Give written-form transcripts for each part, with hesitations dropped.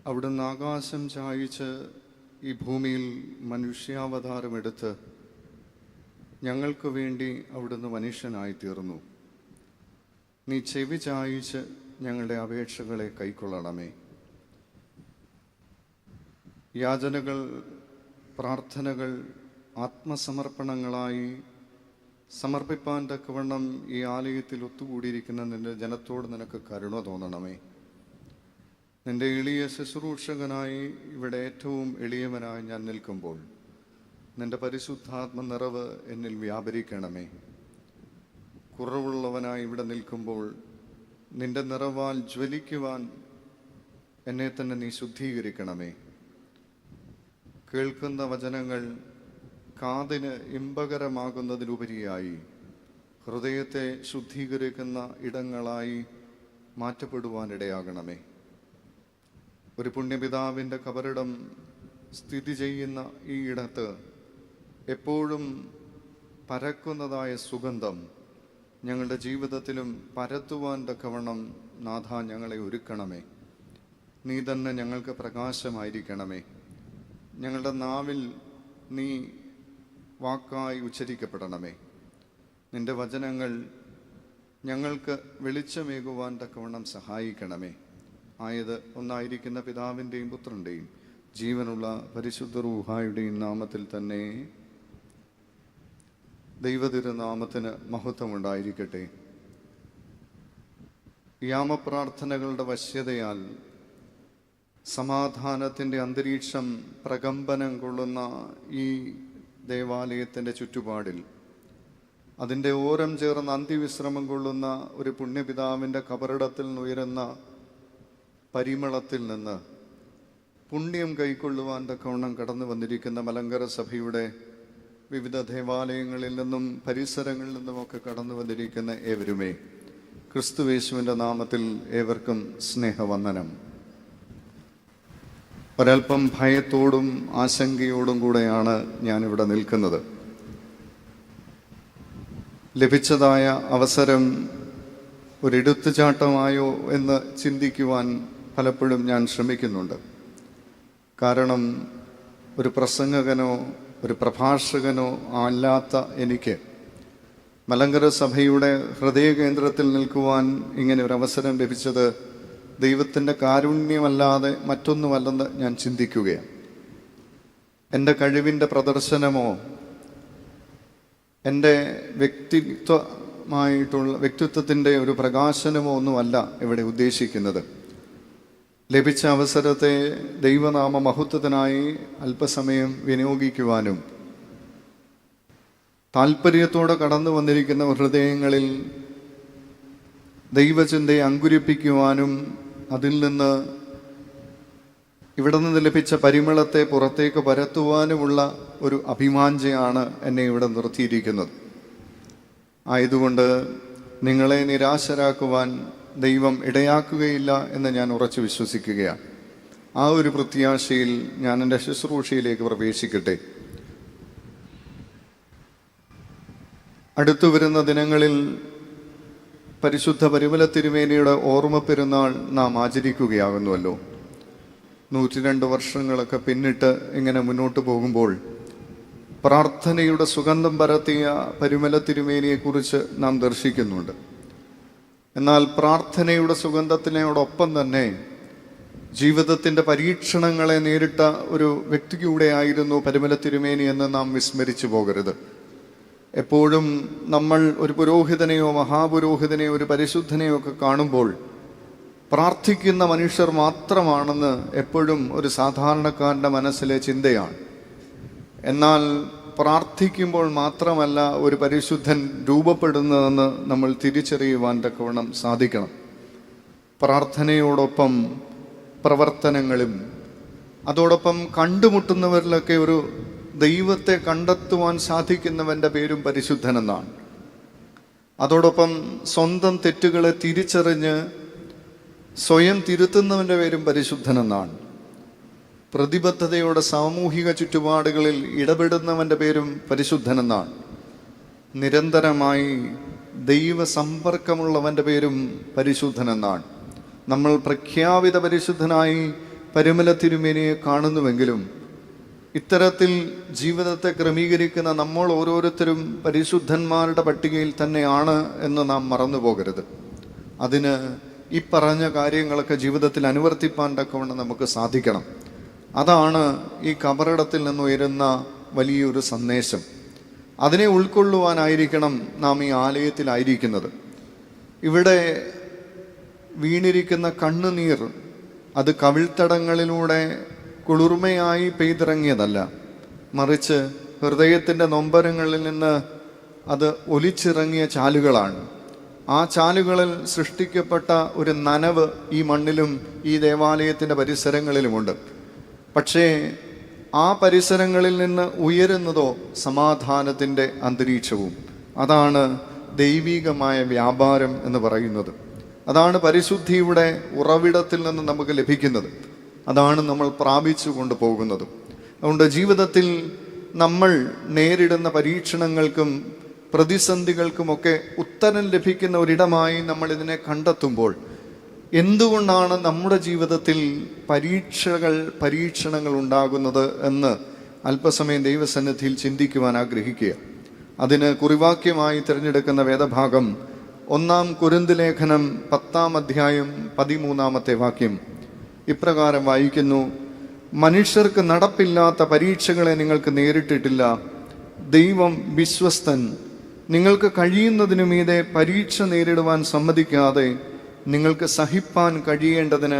അവിടുന്ന് ആകാശം ചായിച്ച് ഈ ഭൂമിയിൽ മനുഷ്യാവതാരമെടുത്ത് ഞങ്ങൾക്ക് വേണ്ടി അവിടുന്ന് മനുഷ്യനായി തീർന്നു. നീ ചെവി ചായിച്ച് ഞങ്ങളുടെ അപേക്ഷകളെ കൈക്കൊള്ളണമേ. യാചനകൾ, പ്രാർത്ഥനകൾ ആത്മസമർപ്പണങ്ങളായി സമർപ്പിപ്പാൻ തക്കവണ്ണം ഈ ആലയത്തിൽ ഒത്തുകൂടിയിരിക്കുന്ന നിന്റെ ജനത്തോട് നിനക്ക് കരുണ തോന്നണമേ. നിന്റെ എളിയ ശുശ്രൂഷകനായി ഇവിടെ ഏറ്റവും എളിയവനായി ഞാൻ നിൽക്കുമ്പോൾ നിന്റെ പരിശുദ്ധാത്മ നിറവ് എന്നിൽ വ്യാപരിക്കണമേ. കുറവുള്ളവനായി ഇവിടെ നിൽക്കുമ്പോൾ നിന്റെ നിറവാൽ ജ്വലിക്കുവാൻ എന്നെ തന്നെ നീ ശുദ്ധീകരിക്കണമേ. കേൾക്കുന്ന വചനങ്ങൾ കാതിന് ഇമ്പകരമാകുന്നതിനുപരിയായി ഹൃദയത്തെ ശുദ്ധീകരിക്കുന്ന ഇടങ്ങളായി മാറ്റപ്പെടുവാനിടയാകണമേ. ഒരു പുണ്യപിതാവിൻ്റെ കബറിടം സ്ഥിതി ചെയ്യുന്ന ഈ ഇടത്ത് എപ്പോഴും പരക്കുന്നതായ സുഗന്ധം ഞങ്ങളുടെ ജീവിതത്തിലും പരത്തുവാൻ തക്കവണ്ണം നാഥ ഞങ്ങളെ ഒരുക്കണമേ. നീ തന്നെ ഞങ്ങൾക്ക് പ്രകാശമായിരിക്കണമേ. ഞങ്ങളുടെ നാവിൽ നീ വാക്കായി ഉച്ചരിക്കപ്പെടണമേ. നിന്റെ വചനങ്ങൾ ഞങ്ങൾക്ക് വെളിച്ചമേകുവാൻ തക്കവണ്ണം സഹായിക്കണമേ. ആയത് ഒന്നായിരിക്കുന്ന പിതാവിൻ്റെയും പുത്രൻ്റെയും ജീവനുള്ള പരിശുദ്ധ റൂഹായുടെയും നാമത്തിൽ തന്നെ. ദൈവതിരുനാമത്തിന് മഹത്വമുണ്ടായിരിക്കട്ടെ. യാമപ്രാർത്ഥനകളുടെ വശ്യതയാൽ സമാധാനത്തിൻ്റെ അന്തരീക്ഷം പ്രകമ്പനം കൊള്ളുന്ന ഈ ദേവാലയത്തിൻ്റെ ചുറ്റുപാടിൽ അതിൻ്റെ ഓരം ചേർന്ന് അന്ത്യവിശ്രമം കൊള്ളുന്ന ഒരു പുണ്യപിതാവിൻ്റെ കബറിടത്തിൽ നിന്നുയരുന്ന പരിമളത്തിൽ നിന്ന് പുണ്യം കൈക്കൊള്ളുവാൻ തക്കവണ്ണം കടന്നു വന്നിരിക്കുന്ന മലങ്കര സഭയുടെ വിവിധ ദേവാലയങ്ങളിൽ നിന്നും പരിസരങ്ങളിൽ നിന്നുമൊക്കെ കടന്നു വന്നിരിക്കുന്ന ഏവരുമേ, ക്രിസ്തുയേശുവിൻ്റെ നാമത്തിൽ ഏവർക്കും സ്നേഹവന്ദനം. ഒരൽപ്പം ഭയത്തോടും ആശങ്കയോടും കൂടെയാണ് ഞാനിവിടെ നിൽക്കുന്നത്. ലഭിച്ചതായ അവസരം ഒരെടുത്തുചാട്ടമായോ എന്ന് ചിന്തിക്കുവാൻ പലപ്പോഴും ഞാൻ ശ്രമിക്കുന്നുണ്ട്. കാരണം ഒരു പ്രസംഗകനോ ഒരു പ്രഭാഷകനോ അല്ലാത്ത എനിക്ക് മലങ്കര സഭയുടെ ഹൃദയകേന്ദ്രത്തിൽ നിൽക്കുവാൻ ഇങ്ങനെ ഒരു അവസരം ലഭിച്ചത് ദൈവത്തിൻ്റെ കാരുണ്യമല്ലാതെ മറ്റൊന്നുമല്ലെന്ന് ഞാൻ ചിന്തിക്കുകയാണ്. എൻ്റെ കഴിവിൻ്റെ പ്രദർശനമോ എൻ്റെ വ്യക്തിത്വത്തിൻ്റെ ഒരു പ്രകാശനമോ ഒന്നുമല്ല ഇവിടെ ഉദ്ദേശിക്കുന്നത്. ലഭിച്ച അവസരത്തെ ദൈവനാമ മഹത്വത്തിനായി അല്പസമയം വിനിയോഗിക്കുവാനും താല്പര്യത്തോടെ കടന്നു വന്നിരിക്കുന്ന ഹൃദയങ്ങളിൽ ദൈവചിന്തയെ അങ്കുരിപ്പിക്കുവാനും അതിൽ നിന്ന് ഇവിടെ നിന്ന് ലഭിച്ച പരിമളത്തെ പുറത്തേക്ക് പരത്തുവാനുമുള്ള ഒരു അഭിമാഞ്ചയാണ് എന്നെ ഇവിടെ നിർത്തിയിരിക്കുന്നത്. ആയതുകൊണ്ട് നിങ്ങളെ നിരാശരാക്കുവാൻ ദൈവം ഇടയാക്കുകയില്ല എന്ന് ഞാൻ ഉറച്ചു വിശ്വസിക്കുകയാണ്. ആ ഒരു പ്രത്യാശയിൽ ഞാൻ എൻ്റെ ശുശ്രൂഷയിലേക്ക് പ്രവേശിക്കട്ടെ. അടുത്തു വരുന്ന ദിനങ്ങളിൽ പരിശുദ്ധ പരിമല തിരുമേനിയുടെ ഓർമ്മ പെരുന്നാൾ നാം ആചരിക്കുകയാകുന്നുവല്ലോ. 102 വർഷങ്ങളൊക്കെ പിന്നിട്ട് ഇങ്ങനെ മുന്നോട്ട് പോകുമ്പോൾ പ്രാർത്ഥനയുടെ സുഗന്ധം പരത്തിയ പരിമല തിരുമേനിയെക്കുറിച്ച് നാം ദർശിക്കുന്നുണ്ട്. എന്നാൽ പ്രാർത്ഥനയുടെ സുഗന്ധത്തിനോടൊപ്പം തന്നെ ജീവിതത്തിൻ്റെ പരീക്ഷണങ്ങളെ നേരിട്ട ഒരു വ്യക്തിയുടെ ആയിരുന്നു പരിമല തിരുമേനി എന്ന് നാം വിസ്മരിച്ചു പോകരുത്. എപ്പോഴും നമ്മൾ ഒരു പുരോഹിതനെയോ മഹാപുരോഹിതനെയോ ഒരു പരിശുദ്ധനെയോ ഒക്കെ കാണുമ്പോൾ പ്രാർത്ഥിക്കുന്ന മനുഷ്യർ മാത്രമാണെന്ന് എപ്പോഴും ഒരു സാധാരണക്കാരൻ്റെ മനസ്സിലെ ചിന്തയാണ്. എന്നാൽ പ്രാർത്ഥിക്കുമ്പോൾ മാത്രമല്ല ഒരു പരിശുദ്ധൻ രൂപപ്പെടുന്നതെന്ന് നമ്മൾ തിരിച്ചറിയുവാൻ തക്കവണ്ണം സാധിക്കണം. പ്രാർത്ഥനയോടൊപ്പം പ്രവർത്തനങ്ങളും അതോടൊപ്പം കണ്ടുമുട്ടുന്നവരിലൊക്കെ ഒരു ദൈവത്തെ കണ്ടെത്തുവാൻ സാധിക്കുന്നവൻ്റെ പേരും പരിശുദ്ധനെന്നാണ്. അതോടൊപ്പം സ്വന്തം തെറ്റുകളെ തിരിച്ചറിഞ്ഞ് സ്വയം തിരുത്തുന്നവൻ്റെ പേരും പരിശുദ്ധനെന്നാണ്. പ്രതിബദ്ധതയോടെ സാമൂഹിക ചുറ്റുപാടുകളിൽ ഇടപെടുന്നവൻ്റെ പേരും പരിശുദ്ധനെന്നാണ്. നിരന്തരമായി ദൈവസമ്പർക്കമുള്ളവൻ്റെ പേരും പരിശുദ്ധനെന്നാണ്. നമ്മൾ പ്രഖ്യാപിത പരിശുദ്ധനായി പരിമല തിരുമേനിയെ കാണുന്നുവെങ്കിലും ഇത്തരത്തിൽ ജീവിതത്തെ ക്രമീകരിക്കുന്ന നമ്മൾ ഓരോരുത്തരും പരിശുദ്ധന്മാരുടെ പട്ടികയിൽ തന്നെയാണ് എന്ന് നാം മറന്നു പോകരുത്. അതിന് ഈ പറഞ്ഞ കാര്യങ്ങളൊക്കെ ജീവിതത്തിൽ അനുവർത്തിപ്പാൻ തക്കവണ്ണം നമുക്ക് സാധിക്കണം. അതാണ് ഈ കബറിടത്തിൽ നിന്നുയരുന്ന വലിയൊരു സന്ദേശം. അതിനെ ഉൾക്കൊള്ളുവാനായിരിക്കണം നാം ഈ ആലയത്തിലായിരിക്കുന്നത്. ഇവിടെ വീണിരിക്കുന്ന കണ്ണുനീർ അത് കവിൾത്തടങ്ങളിലൂടെ കുളിർമയായി പെയ്തിറങ്ങിയതല്ല, മറിച്ച് ഹൃദയത്തിൻ്റെ നൊമ്പരങ്ങളിൽ നിന്ന് അത് ഒലിച്ചിറങ്ങിയ ചാലുകളാണ്. ആ ചാലുകളിൽ സൃഷ്ടിക്കപ്പെട്ട ഒരു നനവ് ഈ മണ്ണിലും ഈ ദേവാലയത്തിൻ്റെ പരിസരങ്ങളിലുമുണ്ട്. പക്ഷേ ആ പരിസരങ്ങളിൽ നിന്ന് ഉയരുന്നതോ സമാധാനത്തിൻ്റെ അന്തരീക്ഷവും. അതാണ് ദൈവികമായ വ്യാപാരം എന്ന് പറയുന്നത്. അതാണ് പരിശുദ്ധിയുടെ ഉറവിടത്തിൽ നിന്ന് നമുക്ക് ലഭിക്കുന്നത്. അതാണ് നമ്മൾ പ്രാപിച്ചു കൊണ്ടുപോകുന്നത്. അതുകൊണ്ട് ജീവിതത്തിൽ നമ്മൾ നേരിടുന്ന പരീക്ഷണങ്ങൾക്കും പ്രതിസന്ധികൾക്കുമൊക്കെ ഉത്തരം ലഭിക്കുന്ന ഒരിടമായി നമ്മൾ ഇതിനെ കണ്ടെത്തുമ്പോൾ എന്തുകൊണ്ടാണ് നമ്മുടെ ജീവിതത്തിൽ പരീക്ഷണങ്ങൾ ഉണ്ടാകുന്നത് എന്ന് അല്പസമയം ദൈവസന്നിധിയിൽ ചിന്തിക്കുവാൻ ആഗ്രഹിക്കുക. അതിന് കുറിവാക്യമായി തിരഞ്ഞെടുക്കുന്ന വേദഭാഗം 1 കൊരിന്ത്യർ ലേഖനം 10-ാം അധ്യായം 13-ാമത്തെ വാക്യം ഇപ്രകാരം വായിക്കുന്നു: മനുഷ്യർക്ക് നടപ്പില്ലാത്ത പരീക്ഷകളെ നിങ്ങൾക്ക് നേരിട്ടിട്ടില്ല. ദൈവം വിശ്വസ്തൻ. നിങ്ങൾക്ക് കഴിയുന്നതിനു മീതെ പരീക്ഷ നേരിടുവാൻ സമ്മതിക്കാതെ നിങ്ങൾക്ക് സഹിപ്പാൻ കഴിയേണ്ടതിന്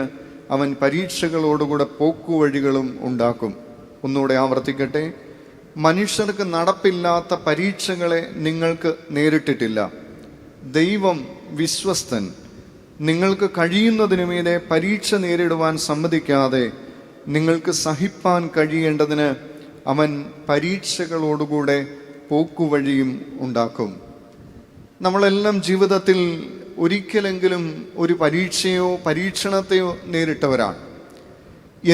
അവൻ പരീക്ഷകളോടുകൂടെ പോക്കുവഴികളും ഉണ്ടാക്കും. ഒന്നുകൂടെ ആവർത്തിക്കട്ടെ. മനുഷ്യർക്ക് നടപ്പില്ലാത്ത പരീക്ഷകളെ നിങ്ങൾക്ക് നേരിട്ടിട്ടില്ല. ദൈവം വിശ്വസ്തൻ. നിങ്ങൾക്ക് കഴിയുന്നതിനു മീതെ പരീക്ഷ നേരിടുവാൻ സമ്മതിക്കാതെ നിങ്ങൾക്ക് സഹിപ്പാൻ കഴിയേണ്ടതിന് അവൻ പരീക്ഷകളോടുകൂടെ പോക്കുവഴിയും ഉണ്ടാക്കും. നമ്മളെല്ലാം ജീവിതത്തിൽ ഒരിക്കലെങ്കിലും ഒരു പരീക്ഷയോ പരീക്ഷണത്തെയോ നേരിട്ടവരാണ്.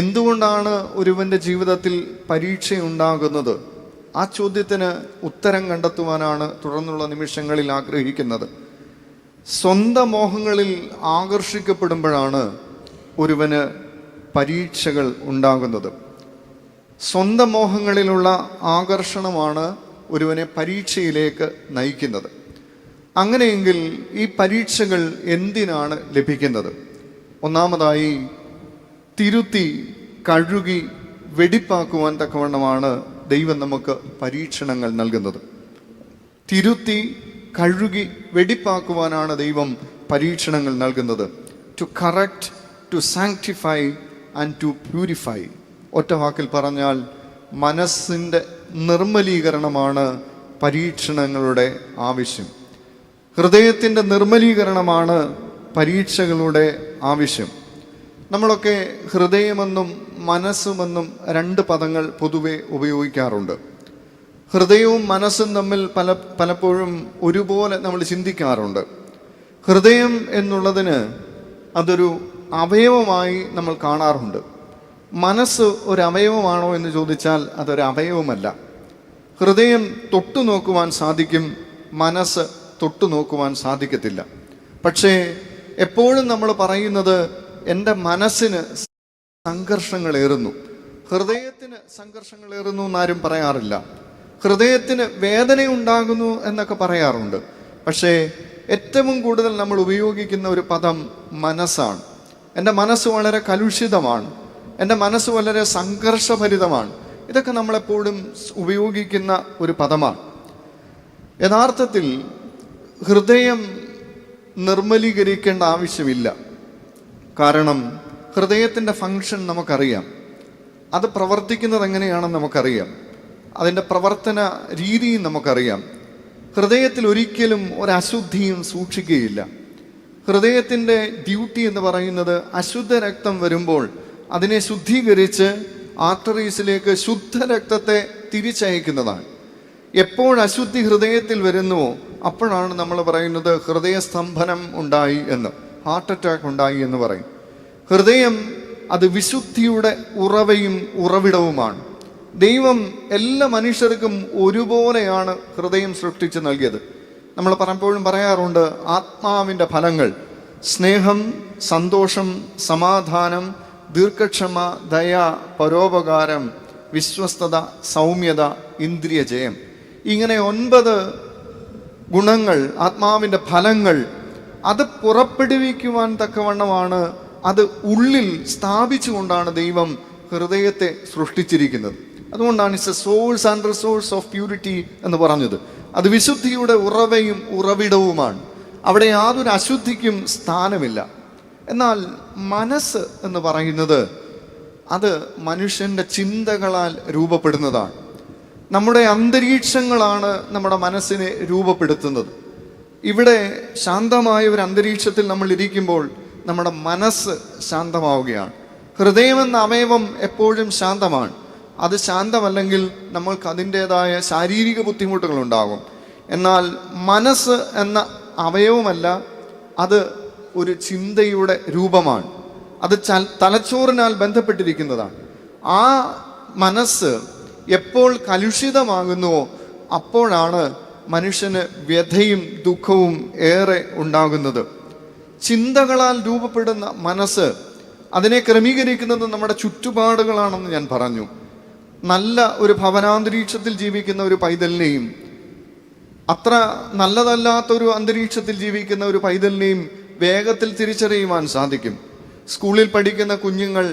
എന്തുകൊണ്ടാണ് ഒരുവൻ്റെ ജീവിതത്തിൽ പരീക്ഷയുണ്ടാകുന്നത്? ആ ചോദ്യത്തിന് ഉത്തരം കണ്ടെത്തുവാനാണ് തുടർന്നുള്ള നിമിഷങ്ങളിൽ ആഗ്രഹിക്കുന്നത്. സ്വന്തം മോഹങ്ങളിൽ ആകർഷിക്കപ്പെടുമ്പോഴാണ് ഒരുവന് പരീക്ഷകൾ ഉണ്ടാകുന്നത്. സ്വന്തം മോഹങ്ങളിലുള്ള ആകർഷണമാണ് ഒരുവനെ പരീക്ഷയിലേക്ക് നയിക്കുന്നത്. അങ്ങനെയെങ്കിൽ ഈ പരീക്ഷകൾ എന്തിനാണ് ലഭിക്കുന്നത്? ഒന്നാമതായി, തിരുത്തി കഴുകി വെടിപ്പാക്കുവാൻ തക്കവണ്ണമാണ് ദൈവം നമുക്ക് പരീക്ഷണങ്ങൾ നൽകുന്നത്. തിരുത്തി കഴുകി വെടിപ്പാക്കുവാനാണ് ദൈവം പരീക്ഷണങ്ങൾ നൽകുന്നത്. To correct, to sanctify and to purify. ഒറ്റ വാക്കിൽ പറഞ്ഞാൽ മനസ്സിൻ്റെ നിർമ്മലീകരണമാണ് പരീക്ഷണങ്ങളുടെ ആവശ്യം. ഹൃദയത്തിൻ്റെ നിർമ്മലീകരണമാണ് പരീക്ഷകളുടെ ആവശ്യം. നമ്മളൊക്കെ ഹൃദയമെന്നും മനസ്സുമെന്നും 2 പദങ്ങൾ പൊതുവെ ഉപയോഗിക്കാറുണ്ട്. ഹൃദയവും മനസ്സും തമ്മിൽ പലപ്പോഴും ഒരുപോലെ നമ്മൾ ചിന്തിക്കാറുണ്ട്. ഹൃദയം എന്നുള്ളതിന് അതൊരു അവയവമായി നമ്മൾ കാണാറുണ്ട്. മനസ്സ് ഒരു അവയവമാണോ എന്ന് ചോദിച്ചാൽ അതൊരു അവയവമല്ല. ഹൃദയം തൊട്ടു നോക്കുവാൻ സാധിക്കും, മനസ്സ് തൊട്ടു നോക്കുവാൻ സാധിക്കത്തില്ല. പക്ഷേ എപ്പോഴും നമ്മൾ പറയുന്നത് എൻ്റെ മനസ്സിന് സംഘർഷങ്ങളേറുന്നു, ഹൃദയത്തിന് സംഘർഷങ്ങളേറുന്നു എന്നാരും പറയാറില്ല. ഹൃദയത്തിന് വേദനയുണ്ടാകുന്നു എന്നൊക്കെ പറയാറുണ്ട്. പക്ഷേ ഏറ്റവും കൂടുതൽ നമ്മൾ ഉപയോഗിക്കുന്ന ഒരു പദം മനസ്സാണ്. എൻ്റെ മനസ്സ് വളരെ കലുഷിതമാണ്, എൻ്റെ മനസ്സ് വളരെ സംഘർഷഭരിതമാണ്. ഇതൊക്കെ നമ്മളെപ്പോഴും ഉപയോഗിക്കുന്ന ഒരു പദമാണ്. യഥാർത്ഥത്തിൽ ഹൃദയം നിർമ്മലീകരിക്കേണ്ട ആവശ്യമില്ല. കാരണം ഹൃദയത്തിൻ്റെ ഫങ്ഷൻ നമുക്കറിയാം, അത് പ്രവർത്തിക്കുന്നത് എങ്ങനെയാണെന്ന് നമുക്കറിയാം, അതിൻ്റെ പ്രവർത്തന രീതിയും നമുക്കറിയാം. ഹൃദയത്തിൽ ഒരിക്കലും ഒരശുദ്ധിയും സൂക്ഷിക്കുകയില്ല. ഹൃദയത്തിൻ്റെ ഡ്യൂട്ടി എന്ന് പറയുന്നത് അശുദ്ധ രക്തം വരുമ്പോൾ അതിനെ ശുദ്ധീകരിച്ച് ആർട്ടറീസിലേക്ക് ശുദ്ധരക്തത്തെ തിരിച്ചയക്കുന്നതാണ്. എപ്പോൾ അശുദ്ധി ഹൃദയത്തിൽ വരുന്നുവോ അപ്പോഴാണ് നമ്മൾ പറയുന്നത് ഹൃദയസ്തംഭനം ഉണ്ടായി എന്ന്, ഹാർട്ട് അറ്റാക്ക് ഉണ്ടായി എന്ന് പറയും. ഹൃദയം അത് വിശുദ്ധിയുടെ ഉറവയും ഉറവിടവുമാണ്. ദൈവം എല്ലാ മനുഷ്യർക്കും ഒരുപോലെയാണ് ഹൃദയം സൃഷ്ടിച്ച് നൽകിയത്. നമ്മൾ പലപ്പോഴും പറയാറുണ്ട് ആത്മാവിൻ്റെ ഫലങ്ങൾ: സ്നേഹം, സന്തോഷം, സമാധാനം, ദീർഘക്ഷമ, ദയ, പരോപകാരം, വിശ്വസ്തത, സൗമ്യത, ഇന്ദ്രിയ ജയം. ഇങ്ങനെ 9 ഗുണങ്ങൾ, ആത്മാവിൻ്റെ ഫലങ്ങൾ, അത് പുറപ്പെടുവിക്കുവാൻ തക്കവണ്ണമാണ്, അത് ഉള്ളിൽ സ്ഥാപിച്ചുകൊണ്ടാണ് ദൈവം ഹൃദയത്തെ സൃഷ്ടിച്ചിരിക്കുന്നത്. അതുകൊണ്ടാണ് it's A source and resource of purity എന്ന് പറഞ്ഞത്. അത് വിശുദ്ധിയുടെ ഉറവയും ഉറവിടവുമാണ്. അവിടെ യാതൊരു അശുദ്ധിക്കും സ്ഥാനമില്ല. എന്നാൽ മനസ്സ് എന്ന് പറയുന്നത് അത് മനുഷ്യൻ്റെ ചിന്തകളാൽ രൂപപ്പെടുന്നതാണ്. നമ്മുടെ അന്തരീക്ഷങ്ങളാണ് നമ്മുടെ മനസ്സിനെ രൂപപ്പെടുത്തുന്നത്. ഇവിടെ ശാന്തമായ ഒരു അന്തരീക്ഷത്തിൽ നമ്മൾ ഇരിക്കുമ്പോൾ നമ്മുടെ മനസ്സ് ശാന്തമാവുകയാണ്. ഹൃദയമെന്ന അവയവം എപ്പോഴും ശാന്തമാണ്. അത് ശാന്തമല്ലെങ്കിൽ നമ്മൾക്ക് അതിൻ്റേതായ ശാരീരിക ബുദ്ധിമുട്ടുകൾ ഉണ്ടാകും. എന്നാൽ മനസ്സ് എന്ന അവയവമല്ല, അത് ഒരു ചിന്തയുടെ രൂപമാണ്. അത് തലച്ചോറിനാൽ ബന്ധപ്പെട്ടിരിക്കുന്നതാണ്. ആ മനസ്സ് എപ്പോൾ കലുഷിതമാകുന്നുവോ അപ്പോഴാണ് മനുഷ്യന് വ്യഥയും ദുഃഖവും ഏറെ ഉണ്ടാകുന്നത്. ചിന്തകളാൽ രൂപപ്പെടുന്ന മനസ്സ്, അതിനെ ക്രമീകരിക്കുന്നത് നമ്മുടെ ചുറ്റുപാടുകളാണെന്ന് ഞാൻ പറഞ്ഞു. നല്ല ഒരു ഭവനാന്തരീക്ഷത്തിൽ ജീവിക്കുന്ന ഒരു പൈതലിനെയും അത്ര നല്ലതല്ലാത്തൊരു അന്തരീക്ഷത്തിൽ ജീവിക്കുന്ന ഒരു പൈതലിനെയും വേഗത്തിൽ തിരിച്ചറിയുവാൻ സാധിക്കും. സ്കൂളിൽ പഠിക്കുന്ന കുഞ്ഞുങ്ങൾ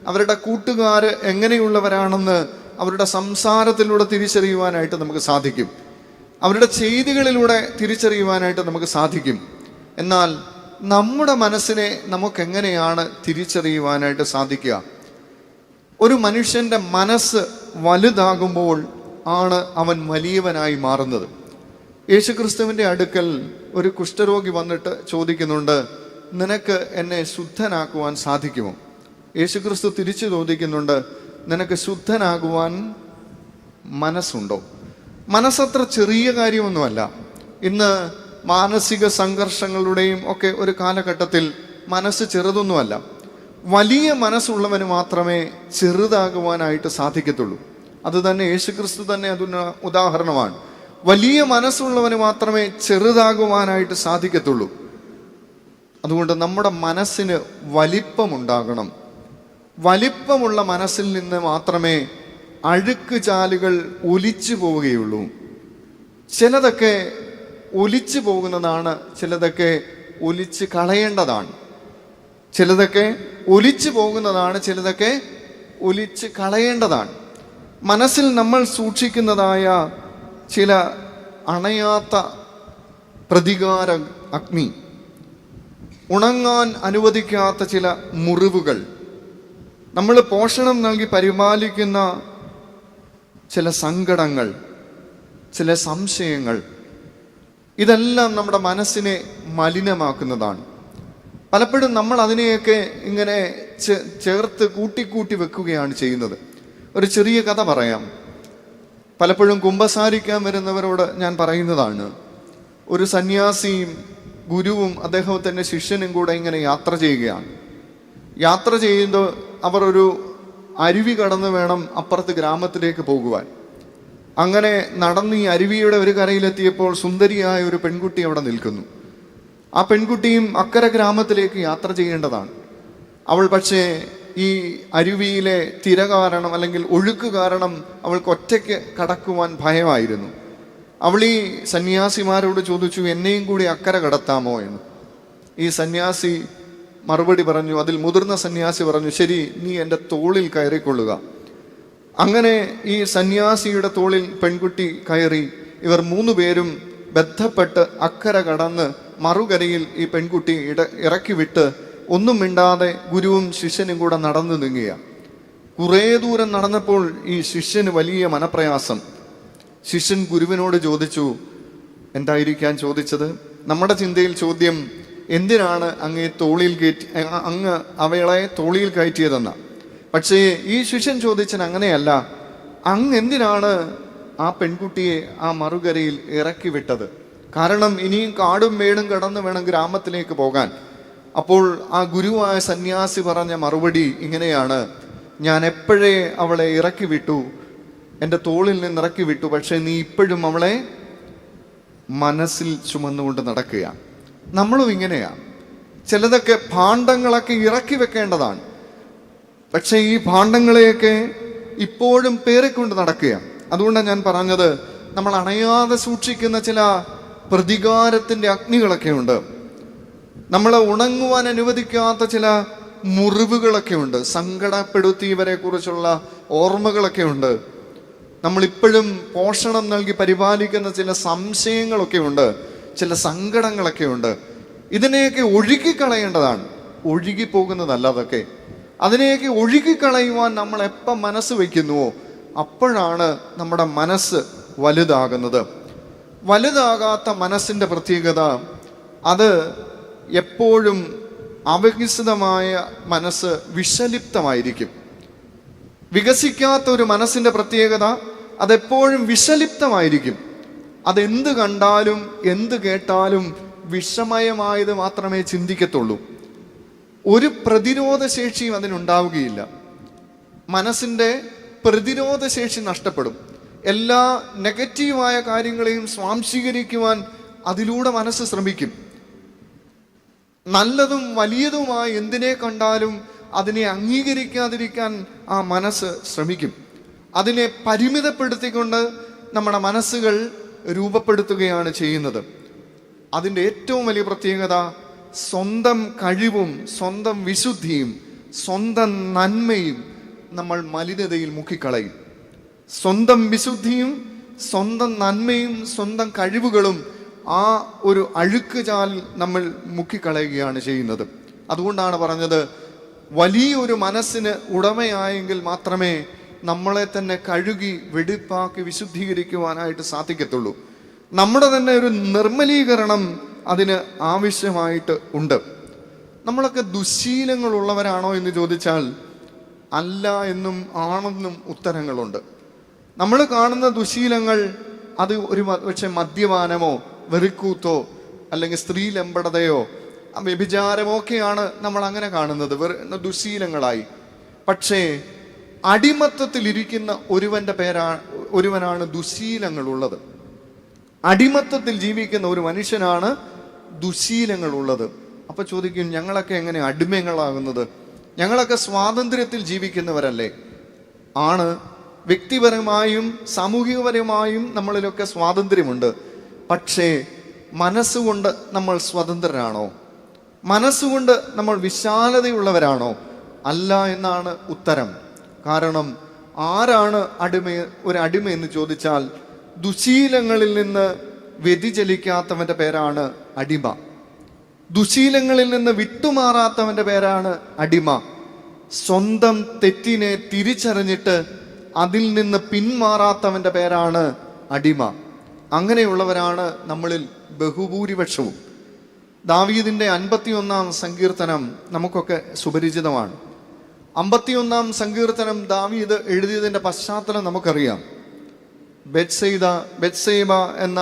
അവരുടെ കൂട്ടുകാർ എങ്ങനെയുള്ളവരാണെന്ന് അവരുടെ സംസാരത്തിലൂടെ തിരിച്ചറിയുവാനായിട്ട് നമുക്ക് സാധിക്കും. അവരുടെ ചെയ്തികളിലൂടെ തിരിച്ചറിയുവാനായിട്ട് നമുക്ക് സാധിക്കും. എന്നാൽ നമ്മുടെ മനസ്സിനെ നമുക്കെങ്ങനെയാണ് തിരിച്ചറിയുവാനായിട്ട് സാധിക്കുക? ഒരു മനുഷ്യൻ്റെ മനസ്സ് വലുതാകുമ്പോൾ ആണ് അവൻ വലിയവനായി മാറുന്നത്. യേശുക്രിസ്തുവിൻ്റെ അടുക്കൽ ഒരു കുഷ്ഠരോഗി വന്നിട്ട് ചോദിക്കുന്നുണ്ട്, നിനക്ക് എന്നെ ശുദ്ധനാക്കുവാൻ സാധിക്കുമോ? യേശുക്രിസ്തു തിരിച്ചു ചോദിക്കുന്നുണ്ട്, നിനക്ക് ശുദ്ധനാകുവാൻ മനസ്സുണ്ടോ? മനസ്സത്ര ചെറിയ കാര്യമൊന്നുമല്ല. ഇന്ന് മാനസിക സംഘർഷങ്ങളുടെയും ഒക്കെ ഒരു കാലഘട്ടത്തിൽ മനസ്സ് ചെറുതൊന്നുമല്ല. വലിയ മനസ്സുള്ളവന് മാത്രമേ ചെറുതാകുവാനായിട്ട് സാധിക്കത്തുള്ളൂ. അത് തന്നെ യേശുക്രിസ്തു തന്നെ അതിന് ഉദാഹരണമാണ്. വലിയ മനസ്സുള്ളവന് മാത്രമേ ചെറുതാകുവാനായിട്ട് സാധിക്കത്തുള്ളൂ. അതുകൊണ്ട് നമ്മുടെ മനസ്സിന് വലിപ്പമുണ്ടാകണം. വലിപ്പമുള്ള മനസ്സിൽ നിന്ന് മാത്രമേ അഴുക്ക് ചാലുകൾ ഒലിച്ചു പോവുകയുള്ളൂ. ചിലതൊക്കെ ഒലിച്ചു പോകുന്നതാണ്, ചിലതൊക്കെ ഒലിച്ച് കളയേണ്ടതാണ്. ചിലതൊക്കെ ഒലിച്ചു പോകുന്നതാണ്, ചിലതൊക്കെ ഒലിച്ച് കളയേണ്ടതാണ്. മനസ്സിൽ നമ്മൾ സൂക്ഷിക്കുന്നതായ ചില അണയാത്ത പ്രതികാര അഗ്നി, ഉണങ്ങാൻ അനുവദിക്കാത്ത ചില മുറിവുകൾ, നമ്മൾ പോഷണം നൽകി പരിപാലിക്കുന്ന ചില സങ്കടങ്ങൾ, ചില സംശയങ്ങൾ, ഇതെല്ലാം നമ്മുടെ മനസ്സിനെ മലിനമാക്കുന്നതാണ്. പലപ്പോഴും നമ്മൾ അതിനെയൊക്കെ ഇങ്ങനെ ചേർത്ത് കൂട്ടിക്കൂട്ടി വെക്കുകയാണ് ചെയ്യുന്നത്. ഒരു ചെറിയ കഥ പറയാം. പലപ്പോഴും കുമ്പസാരിക്കാൻ വരുന്നവരോട് ഞാൻ പറയുന്നതാണ്. ഒരു സന്യാസിയും ഗുരുവും അദ്ദേഹത്തിൻ്റെ ശിഷ്യനും കൂടെ ഇങ്ങനെ യാത്ര ചെയ്യുകയാണ്. യാത്ര ചെയ്യുമ്പോൾ അവർ ഒരു അരുവി കടന്ന് വേണം അപ്പുറത്ത് ഗ്രാമത്തിലേക്ക് പോകുവാൻ. അങ്ങനെ നടന്ന് ഈ അരുവിയുടെ ഒരു കരയിലെത്തിയപ്പോൾ സുന്ദരിയായ ഒരു പെൺകുട്ടി അവിടെ നിൽക്കുന്നു. ആ പെൺകുട്ടിയും അക്കരെ ഗ്രാമത്തിലേക്ക് യാത്ര ചെയ്യേണ്ടതാണ്. അവൾ പക്ഷേ ഈ അരുവിയിലെ തിര കാരണം അല്ലെങ്കിൽ ഒഴുക്ക് കാരണം അവൾക്ക് ഒറ്റയ്ക്ക് കടക്കുവാൻ ഭയമായിരുന്നു. അവൾ ഈ സന്യാസിമാരോട് ചോദിച്ചു, എന്നെയും കൂടി അക്കരെ കടത്താമോ എന്ന്. ഈ സന്യാസി മറുപടി പറഞ്ഞു. അതിൽ മുതിർന്ന സന്യാസി പറഞ്ഞു, ശരി, നീ എൻ്റെ തോളിൽ കയറിക്കൊള്ളുക. അങ്ങനെ ഈ സന്യാസിയുടെ തോളിൽ പെൺകുട്ടി കയറി. ഇവർ 3 പേരും ബന്ധപ്പെട്ട് അക്കരെ കടന്ന് മറുകരയിൽ ഈ പെൺകുട്ടി ഇറക്കി വിട്ട് ഒന്നും മിണ്ടാതെ ഗുരുവും ശിഷ്യനും കൂടെ നടന്നു നീങ്ങുക. കുറേ ദൂരം നടന്നപ്പോൾ ഈ ശിഷ്യന് വലിയ മനപ്രയാസം. ശിഷ്യൻ ഗുരുവിനോട് ചോദിച്ചു, എന്തായിരിക്കാൻ ചോദിച്ചത്? നമ്മുടെ ചിന്തയിൽ ചോദ്യം, എന്തിനാണ് അങ്ങ് അവളെ തോളിൽ കയറ്റിയതെന്ന. പക്ഷേ ഈ ശിഷ്യൻ ചോദിച്ചത് അങ്ങനെയല്ല, അങ്ങ് എന്തിനാണ് ആ പെൺകുട്ടിയെ ആ മറുകരയിൽ ഇറക്കി വിട്ടത്? കാരണം ഇനിയും കാടും മേടും കടന്ന് വേണം ഗ്രാമത്തിലേക്ക് പോകാൻ. അപ്പോൾ ആ ഗുരുവായ സന്യാസി പറഞ്ഞ മറുപടി ഇങ്ങനെയാണ്, ഞാൻ എപ്പോഴേ അവളെ ഇറക്കി വിട്ടു, എൻ്റെ തോളിൽ നിന്ന് ഇറക്കി വിട്ടു, പക്ഷേ നീ ഇപ്പോഴും അവളെ മനസ്സിൽ ചുമന്നുകൊണ്ട് നടക്കുക. നമ്മളും ഇങ്ങനെയാണ്. ചിലതൊക്കെ ഭാണ്ഡങ്ങളൊക്കെ ഇറക്കി വെക്കേണ്ടതാണ്. പക്ഷേ ഈ ഭാണ്ഡങ്ങളെയൊക്കെ ഇപ്പോഴും പേറിക്കൊണ്ട് നടക്കുകയാണ്. അതുകൊണ്ടാണ് ഞാൻ പറഞ്ഞത്, നമ്മൾ അണയാതെ സൂക്ഷിക്കുന്ന ചില പ്രതികാരത്തിൻ്റെ അഗ്നികളൊക്കെ ഉണ്ട്. നമ്മളെ ഉണങ്ങുവാൻ അനുവദിക്കാത്ത ചില മുറിവുകളൊക്കെ ഉണ്ട്. സങ്കടപ്പെടുത്തിയവരെ കുറിച്ചുള്ള ഓർമ്മകളൊക്കെ ഉണ്ട്. നമ്മളിപ്പോഴും പോഷണം നൽകി പരിപാലിക്കുന്ന ചില സംശയങ്ങളൊക്കെ ഉണ്ട്, ചില സങ്കടങ്ങളൊക്കെ ഉണ്ട്. ഇതിനെയൊക്കെ ഒഴുകിക്കളയേണ്ടതാണ്, ഒഴുകിപ്പോകുന്നതല്ല അതൊക്കെ. അതിനെയൊക്കെ ഒഴുകിക്കളയുവാൻ നമ്മൾ എപ്പം മനസ്സ് വയ്ക്കുന്നുവോ അപ്പോഴാണ് നമ്മുടെ മനസ്സ് വലുതാകുന്നത്. വലുതാകാത്ത മനസ്സിൻ്റെ പ്രത്യേകത, അത് എപ്പോഴും അവികസിതമായ മനസ്സ് വിഷലിപ്തമായിരിക്കും. വികസിക്കാത്ത ഒരു മനസ്സിൻ്റെ പ്രത്യേകത, അതെപ്പോഴും വിഷലിപ്തമായിരിക്കും. അതെന്ത് കണ്ടാലും എന്ത് കേട്ടാലും വിഷമയമായത് മാത്രമേ ചിന്തിക്കത്തുള്ളൂ. ഒരു പ്രതിരോധ ശേഷിയും അതിനുണ്ടാവുകയില്ല. മനസ്സിൻ്റെ പ്രതിരോധ ശേഷി നഷ്ടപ്പെടും. എല്ലാ നെഗറ്റീവായ കാര്യങ്ങളെയും സ്വാംശീകരിക്കുവാൻ അതിലൂടെ മനസ്സ് ശ്രമിക്കും. നല്ലതും വലിയതുമായ എന്തിനെ കണ്ടാലും അതിനെ അംഗീകരിക്കാതിരിക്കാൻ ആ മനസ്സ് ശ്രമിക്കും. അതിനെ പരിമിതപ്പെടുത്തിക്കൊണ്ട് നമ്മുടെ മനസ്സുകൾ രൂപപ്പെടുത്തുകയാണ് ചെയ്യുന്നത്. അതിൻ്റെ ഏറ്റവും വലിയ പ്രത്യേകത, സ്വന്തം കഴിവും സ്വന്തം വിശുദ്ധിയും സ്വന്തം നന്മയും നമ്മൾ മലിനതയിൽ മുക്കിക്കളയും. സ്വന്തം വിശുദ്ധിയും സ്വന്തം നന്മയും സ്വന്തം കഴിവുകളും ആ ഒരു അഴുക്കുചാലിൽ നമ്മൾ മുക്കിക്കളയുകയാണ് ചെയ്യുന്നത്. അതുകൊണ്ടാണ് പറഞ്ഞത്, വലിയൊരു മനസ്സിന് ഉടമയായെങ്കിൽ മാത്രമേ നമ്മളെ തന്നെ കഴുകി വെടിപ്പാക്കി വിശുദ്ധീകരിക്കുവാനായിട്ട് സാധിക്കത്തുള്ളൂ. നമ്മുടെ തന്നെ ഒരു നിർമ്മലീകരണം അതിന് ആവശ്യമായിട്ട് ഉണ്ട്. നമ്മളൊക്കെ ദുശ്ശീലങ്ങളുള്ളവരാണോ എന്ന് ചോദിച്ചാൽ അല്ല എന്നും ആണെന്നും ഉത്തരങ്ങളുണ്ട്. നമ്മൾ കാണുന്ന ദുശ്ശീലങ്ങൾ അത് ഒരു പക്ഷേ മദ്യപാനമോ വെറിക്കൂത്തോ അല്ലെങ്കിൽ സ്ത്രീ ലംബടതയോ വ്യഭിചാരമോ ഒക്കെയാണ് നമ്മൾ അങ്ങനെ കാണുന്നത് ദുശ്ശീലങ്ങളായി. പക്ഷേ അടിമത്തത്തിലിരിക്കുന്ന ഒരുവനാണ് ദുശ്ശീലങ്ങളുള്ളത്. അടിമത്തത്തിൽ ജീവിക്കുന്ന ഒരു മനുഷ്യനാണ് ദുശ്ശീലങ്ങളുള്ളത്. അപ്പൊ ചോദിക്കും, ഞങ്ങളൊക്കെ എങ്ങനെ അടിമകളാകുന്നത്? ഞങ്ങളൊക്കെ സ്വാതന്ത്ര്യത്തിൽ ജീവിക്കുന്നവരല്ലേ? ആണ്. വ്യക്തിപരമായും സാമൂഹികപരമായും നമ്മളിലൊക്കെ സ്വാതന്ത്ര്യമുണ്ട്. പക്ഷേ മനസ്സുകൊണ്ട് നമ്മൾ സ്വതന്ത്രരാണോ? മനസ്സുകൊണ്ട് നമ്മൾ വിശാലതയുള്ളവരാണോ? അല്ല എന്നാണ് ഉത്തരം. കാരണം ആരാണ് ഒരു അടിമ എന്ന് ചോദിച്ചാൽ, ദുശീലങ്ങളിൽ നിന്ന് വ്യതിചലിക്കാത്തവന്റെ പേരാണ് അടിമ. ദുശീലങ്ങളിൽ നിന്ന് വിട്ടുമാറാത്തവന്റെ പേരാണ് അടിമ. സ്വന്തം തെറ്റിനെ തിരിച്ചറിഞ്ഞിട്ട് അതിൽ നിന്ന് പിന്മാറാത്തവന്റെ പേരാണ് അടിമ. അങ്ങനെയുള്ളവരാണ് നമ്മളിൽ ബഹുഭൂരിപക്ഷവും. ദാവീദിന്റെ 51-ാം സങ്കീർത്തനം നമുക്കൊക്കെ സുപരിചിതമാണ്. 51-ാം സങ്കീർത്തനം ദാവീദ് എഴുതിയതിൻ്റെ പശ്ചാത്തലം നമുക്കറിയാം. ബത്ശേബ എന്ന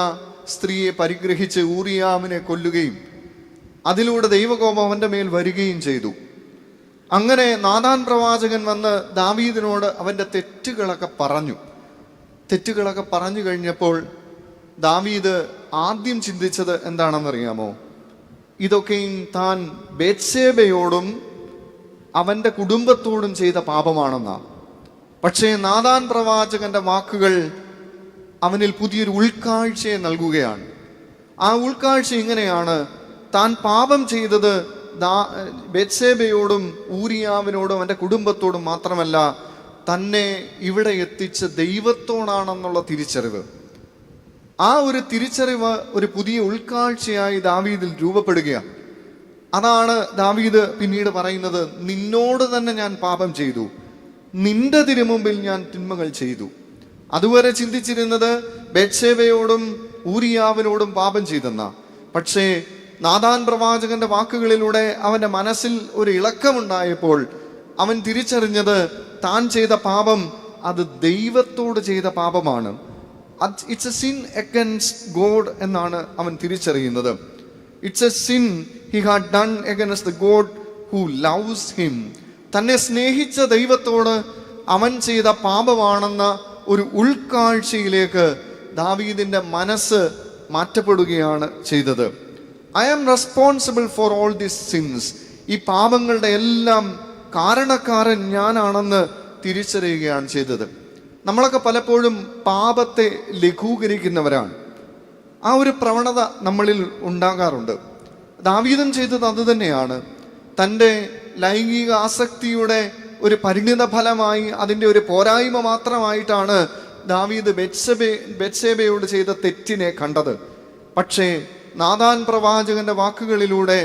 സ്ത്രീയെ പരിഗ്രഹിച്ച് ഊറിയാമിനെ കൊല്ലുകയും അതിലൂടെ ദൈവകോപം അവൻ്റെ മേൽ വരികയും ചെയ്തു. അങ്ങനെ നാഥാൻ പ്രവാചകൻ വന്ന് ദാവീദിനോട് അവൻ്റെ തെറ്റുകളൊക്കെ പറഞ്ഞു കഴിഞ്ഞപ്പോൾ ദാവീദ് ആദ്യം ചിന്തിച്ചത് എന്താണെന്നറിയാമോ? ഇതൊക്കെയും താൻ ബത്ശേബയോടും അവൻ്റെ കുടുംബത്തോടും ചെയ്ത പാപമാണെന്നാ. പക്ഷേ നാഥാൻ പ്രവാചകന്റെ വാക്കുകൾ അവനിൽ പുതിയൊരു ഉൾക്കാഴ്ചയെ നൽകുകയാണ്. ആ ഉൾക്കാഴ്ച ഇങ്ങനെയാണ്: താൻ പാപം ചെയ്തത് ബത്ശേബയോടും ഊരിയാവിനോടും അവൻ്റെ കുടുംബത്തോടും മാത്രമല്ല, തന്നെ ഇവിടെ എത്തിച്ച ദൈവത്തോടാണെന്നുള്ള തിരിച്ചറിവ്. ആ ഒരു തിരിച്ചറിവ് ഒരു പുതിയ ഉൾക്കാഴ്ചയായി ദാവീദിൽ രൂപപ്പെടുകയാണ്. അതാണ് ദാവീദ് പിന്നീട് പറയുന്നത്: നിന്നോട് തന്നെ ഞാൻ പാപം ചെയ്തു, നിന്റെ തിരുമുമ്പിൽ ഞാൻ തിന്മകൾ ചെയ്തു. അതുവരെ ചിന്തിച്ചിരുന്നത് ബത്ശേബയോടും ഊരിയാവിനോടും പാപം ചെയ്തെന്ന. പക്ഷേ നാഥാൻ പ്രവാചകന്റെ വാക്കുകളിലൂടെ അവന്റെ മനസ്സിൽ ഒരു ഇളക്കമുണ്ടായപ്പോൾ അവൻ തിരിച്ചറിഞ്ഞത് താൻ ചെയ്ത പാപം അത് ദൈവത്തോട് ചെയ്ത പാപമാണ്. It's a sin against God എന്നാണ് അവൻ തിരിച്ചറിയുന്നത്. It's a sin he had done against the God who loves him. തന്നെ സ്നേഹിച്ച ദൈവത്തോട് അവൻ ചെയ്ത പാപമാണെന്ന ഒരു ഉൾക്കാഴ്ചയിലേക്ക് ദാവീദിന്റെ മനസ്സ് മാറ്റപ്പെടുകയാണ് ചെയ്തത്. I am responsible for all these sins. ഈ പാപങ്ങളുടെ എല്ലാം കാരണക്കാരൻ ഞാനാണെന്ന് തിരിച്ചറിയുകയാണ് ചെയ്തത്. നമ്മളൊക്കെ പലപ്പോഴും പാപത്തെ ലഘൂകരിക്കുന്നവരാണ്. ആ ഒരു പ്രവണത നമ്മളിൽ ഉണ്ടാകാറുണ്ട്. ദാവീദും ചെയ്തത് അതുതന്നെയാണ്. തൻ്റെ ലൈംഗിക ആസക്തിയുടെ ഒരു പരിണിത ഫലമായി, അതിൻ്റെ ഒരു പോരായ്മ മാത്രമായിട്ടാണ് ദാവീദ് ബത്ശേബയോട് ചെയ്ത തെറ്റിനെ കണ്ടത്. പക്ഷേ നാഥാൻ പ്രവാചകന്റെ വാക്കുകളിലൂടെ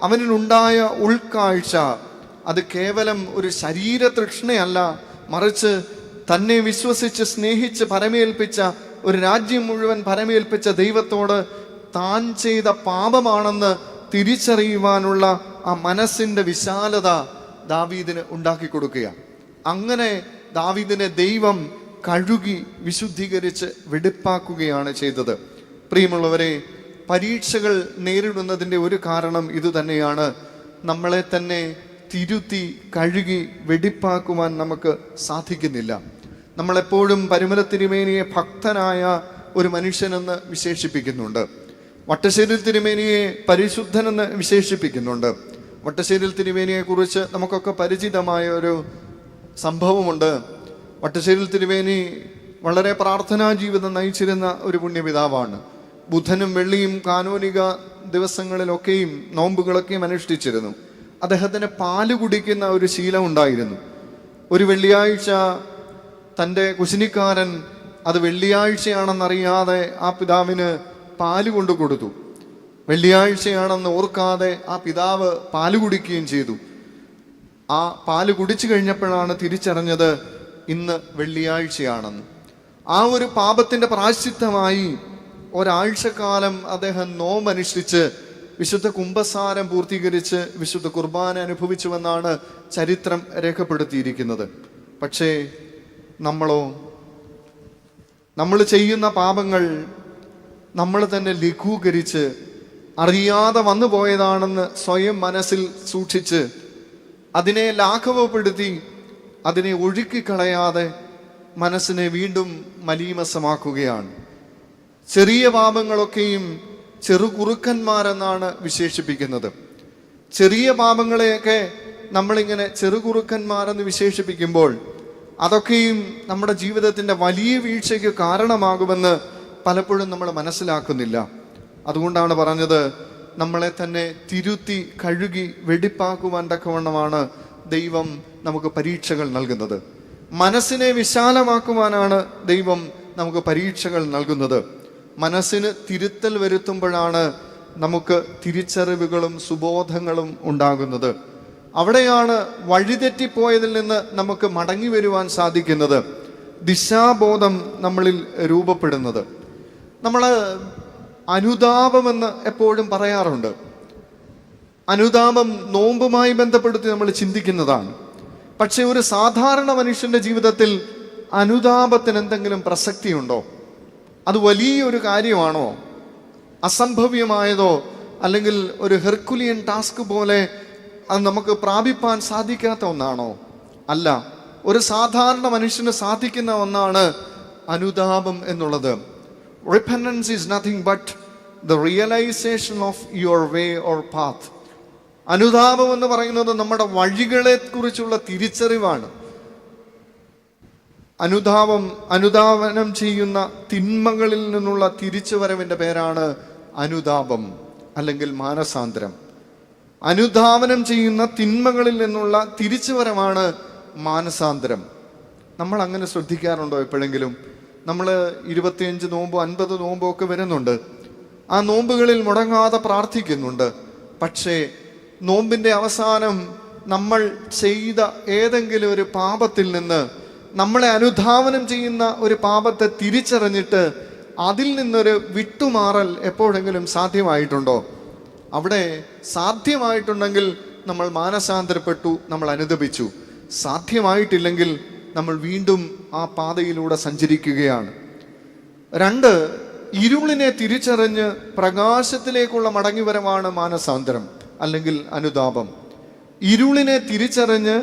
അവനിലുണ്ടായ ഉൾക്കാഴ്ച അത് കേവലം ഒരു ശരീര തൃഷ്ണയല്ല, മറിച്ച് തന്നെ വിശ്വസിച്ച് സ്നേഹിച്ച് പരമേൽപ്പിച്ച, ഒരു രാജ്യം മുഴുവൻ പരമേൽപ്പിച്ച ദൈവത്തോട് താൻ ചെയ്ത പാപമാണെന്ന് തിരിച്ചറിയുവാനുള്ള ആ മനസ്സിൻ്റെ വിശാലത ദാവീദിന് ഉണ്ടാക്കി കൊടുക്കുക. അങ്ങനെ ദാവീദിനെ ദൈവം കഴുകി വിശുദ്ധീകരിച്ച് വെടിപ്പാക്കുകയാണ് ചെയ്തത്. പ്രിയമുള്ളവരെ, പരീക്ഷകൾ നേരിടുന്നതിൻ്റെ ഒരു കാരണം ഇതുതന്നെയാണ്. നമ്മളെ തന്നെ തിരുത്തി കഴുകി വെടിപ്പാക്കുവാൻ നമുക്ക് സാധിക്കുന്നില്ല. നമ്മളെപ്പോഴും പരിമല തിരുമേനിയെ ഭക്തനായ ഒരു മനുഷ്യനെന്ന് വിശേഷിപ്പിക്കുന്നുണ്ട്. വട്ടശ്ശേരിൽ തിരുമേനിയെ പരിശുദ്ധനെന്ന് വിശേഷിപ്പിക്കുന്നുണ്ട്. വട്ടശ്ശേരിൽ തിരുമേനിയെക്കുറിച്ച് നമുക്കൊക്കെ പരിചിതമായ ഒരു സംഭവമുണ്ട്. വട്ടശ്ശേരിൽ തിരുമേനി വളരെ പ്രാർത്ഥനാ ജീവിതം നയിച്ചിരുന്ന ഒരു പുണ്യപിതാവാണ്. ബുധനും വെള്ളിയും കാനോനിക ദിവസങ്ങളിലൊക്കെയും നോമ്പുകളൊക്കെയും അനുഷ്ഠിച്ചിരുന്നു. അദ്ദേഹത്തിന് പാല് കുടിക്കുന്ന ഒരു ശീലം ഉണ്ടായിരുന്നു. ഒരു വെള്ളിയാഴ്ച തൻ്റെ കുശിനിക്കാരൻ അത് വെള്ളിയാഴ്ചയാണെന്നറിയാതെ ആ പിതാവിന് പാല് കൊണ്ടു കൊടുത്തു. വെള്ളിയാഴ്ചയാണെന്ന് ഓർക്കാതെ ആ പിതാവ് പാല് കുടിക്കുകയും ചെയ്തു. ആ പാല് കുടിച്ചു കഴിഞ്ഞപ്പോഴാണ് തിരിച്ചറിഞ്ഞത് ഇന്ന് വെള്ളിയാഴ്ചയാണെന്ന്. ആ ഒരു പാപത്തിൻ്റെ പ്രായശ്ചിത്തമായി ഒരാഴ്ചക്കാലം അദ്ദേഹം നോമ്പനുഷ്ഠിച്ച് വിശുദ്ധ കുംഭസാരം പൂർത്തീകരിച്ച് വിശുദ്ധ കുർബാന അനുഭവിച്ചുവെന്നാണ് ചരിത്രം രേഖപ്പെടുത്തിയിരിക്കുന്നത്. പക്ഷേ നമ്മൾ ചെയ്യുന്ന പാപങ്ങൾ നമ്മൾ തന്നെ ലഘൂകരിച്ച് അറിയാതെ വന്നു പോയതാണെന്ന് സ്വയം മനസ്സിൽ സൂക്ഷിച്ച് അതിനെ ലാഘവപ്പെടുത്തി അതിനെ ഒഴുക്കിക്കളയാതെ മനസ്സിനെ വീണ്ടും മലീമസമാക്കുകയാണ്. ചെറിയ പാപങ്ങളൊക്കെയും ചെറുകുറുക്കന്മാരെന്നാണ് വിശേഷിപ്പിക്കുന്നത്. ചെറിയ പാപങ്ങളെയൊക്കെ നമ്മളിങ്ങനെ ചെറുകുറുക്കന്മാരെന്ന് വിശേഷിപ്പിക്കുമ്പോൾ അതൊക്കെയും നമ്മുടെ ജീവിതത്തിൻ്റെ വലിയ വീഴ്ചയ്ക്ക് കാരണമാകുമെന്ന് പലപ്പോഴും നമ്മൾ മനസ്സിലാക്കുന്നില്ല. അതുകൊണ്ടാണ് പറഞ്ഞത്, നമ്മളെ തന്നെ തിരുത്തി കഴുകി വെടിപ്പാക്കുവാൻ തക്കവണ്ണമാണ് ദൈവം നമുക്ക് പരീക്ഷകൾ നൽകുന്നത്. മനസ്സിനെ വിശാലമാക്കുവാനാണ് ദൈവം നമുക്ക് പരീക്ഷകൾ നൽകുന്നത്. മനസ്സിന് തിരുത്തൽ വരുത്തുമ്പോഴാണ് നമുക്ക് തിരിച്ചറിവുകളും സുബോധങ്ങളും ഉണ്ടാകുന്നത്. അവിടെയാണ് വഴിതെറ്റിപ്പോയതിൽ നിന്ന് നമുക്ക് മടങ്ങി വരുവാൻ സാധിക്കുന്നത്, ദിശാബോധം നമ്മളിൽ രൂപപ്പെടുന്നത്. നമ്മൾ അനുതാപമെന്ന് എപ്പോഴും പറയാറുണ്ട്. അനുതാപം നോമ്പുമായി ബന്ധപ്പെടുത്തി നമ്മൾ ചിന്തിക്കുന്നതാണ്. പക്ഷെ ഒരു സാധാരണ മനുഷ്യന്റെ ജീവിതത്തിൽ അനുതാപത്തിന് എന്തെങ്കിലും പ്രസക്തിയുണ്ടോ? അത് വലിയൊരു കാര്യമാണോ? അസംഭവ്യമായതോ അല്ലെങ്കിൽ ഒരു ഹെർക്കുലിയൻ ടാസ്ക് പോലെ അത് നമുക്ക് പ്രാപിപ്പാൻ സാധിക്കാത്ത ഒന്നാണോ? അല്ല, ഒരു സാധാരണ മനുഷ്യന് സാധിക്കുന്ന ഒന്നാണ് അനുതാപം എന്നുള്ളത്. Repentance is nothing but the realization of your way or path. അനുതാപം എന്ന് പറയുന്നത് നമ്മുടെ വഴികളെ കുറിച്ചുള്ള തിരിച്ചറിവാണ്. അനുധാവനം ചെയ്യുന്ന തിന്മകളിൽ നിന്നുള്ള തിരിച്ചുവരവിൻ്റെ പേരാണ് അനുതാപം അല്ലെങ്കിൽ മാനസാന്തരം. അനുധാവനം ചെയ്യുന്ന തിന്മകളിൽ നിന്നുള്ള തിരിച്ചുവരവാണ് മാനസാന്തരം. നമ്മൾ അങ്ങനെ ശ്രദ്ധിക്കാറുണ്ടോ എപ്പോഴെങ്കിലും? നമ്മൾ 25 നോമ്പോ 50 നോമ്പോ ഒക്കെ വരുന്നുണ്ട്. ആ നോമ്പുകളിൽ മുടങ്ങാതെ പ്രാർത്ഥിക്കുന്നുണ്ട്. പക്ഷേ നോമ്പിൻ്റെ അവസാനം നമ്മൾ ചെയ്ത ഏതെങ്കിലും ഒരു പാപത്തിൽ നിന്ന്, നമ്മളെ അനുധാവനം ചെയ്യുന്ന ഒരു പാപത്തെ തിരിച്ചറിഞ്ഞിട്ട് അതിൽ നിന്നൊരു വിട്ടുമാറൽ എപ്പോഴെങ്കിലും സാധ്യമായിട്ടുണ്ടോ? അവിടെ സാധ്യമായിട്ടുണ്ടെങ്കിൽ നമ്മൾ മാനസാന്തരപ്പെട്ടു, നമ്മൾ അനുദപിച്ചു. സാധ്യമായിട്ടില്ലെങ്കിൽ നമ്മൾ വീണ്ടും ആ പാതയിലൂടെ സഞ്ചരിക്കുകയാണ്. 2, ഇരുളിനെ തിരിച്ചറിഞ്ഞ് പ്രകാശത്തിലേക്കുള്ള മടങ്ങിവരവാണ് മാനസാന്തരം അല്ലെങ്കിൽ അനുതാപം. ഇരുളിനെ തിരിച്ചറിഞ്ഞ്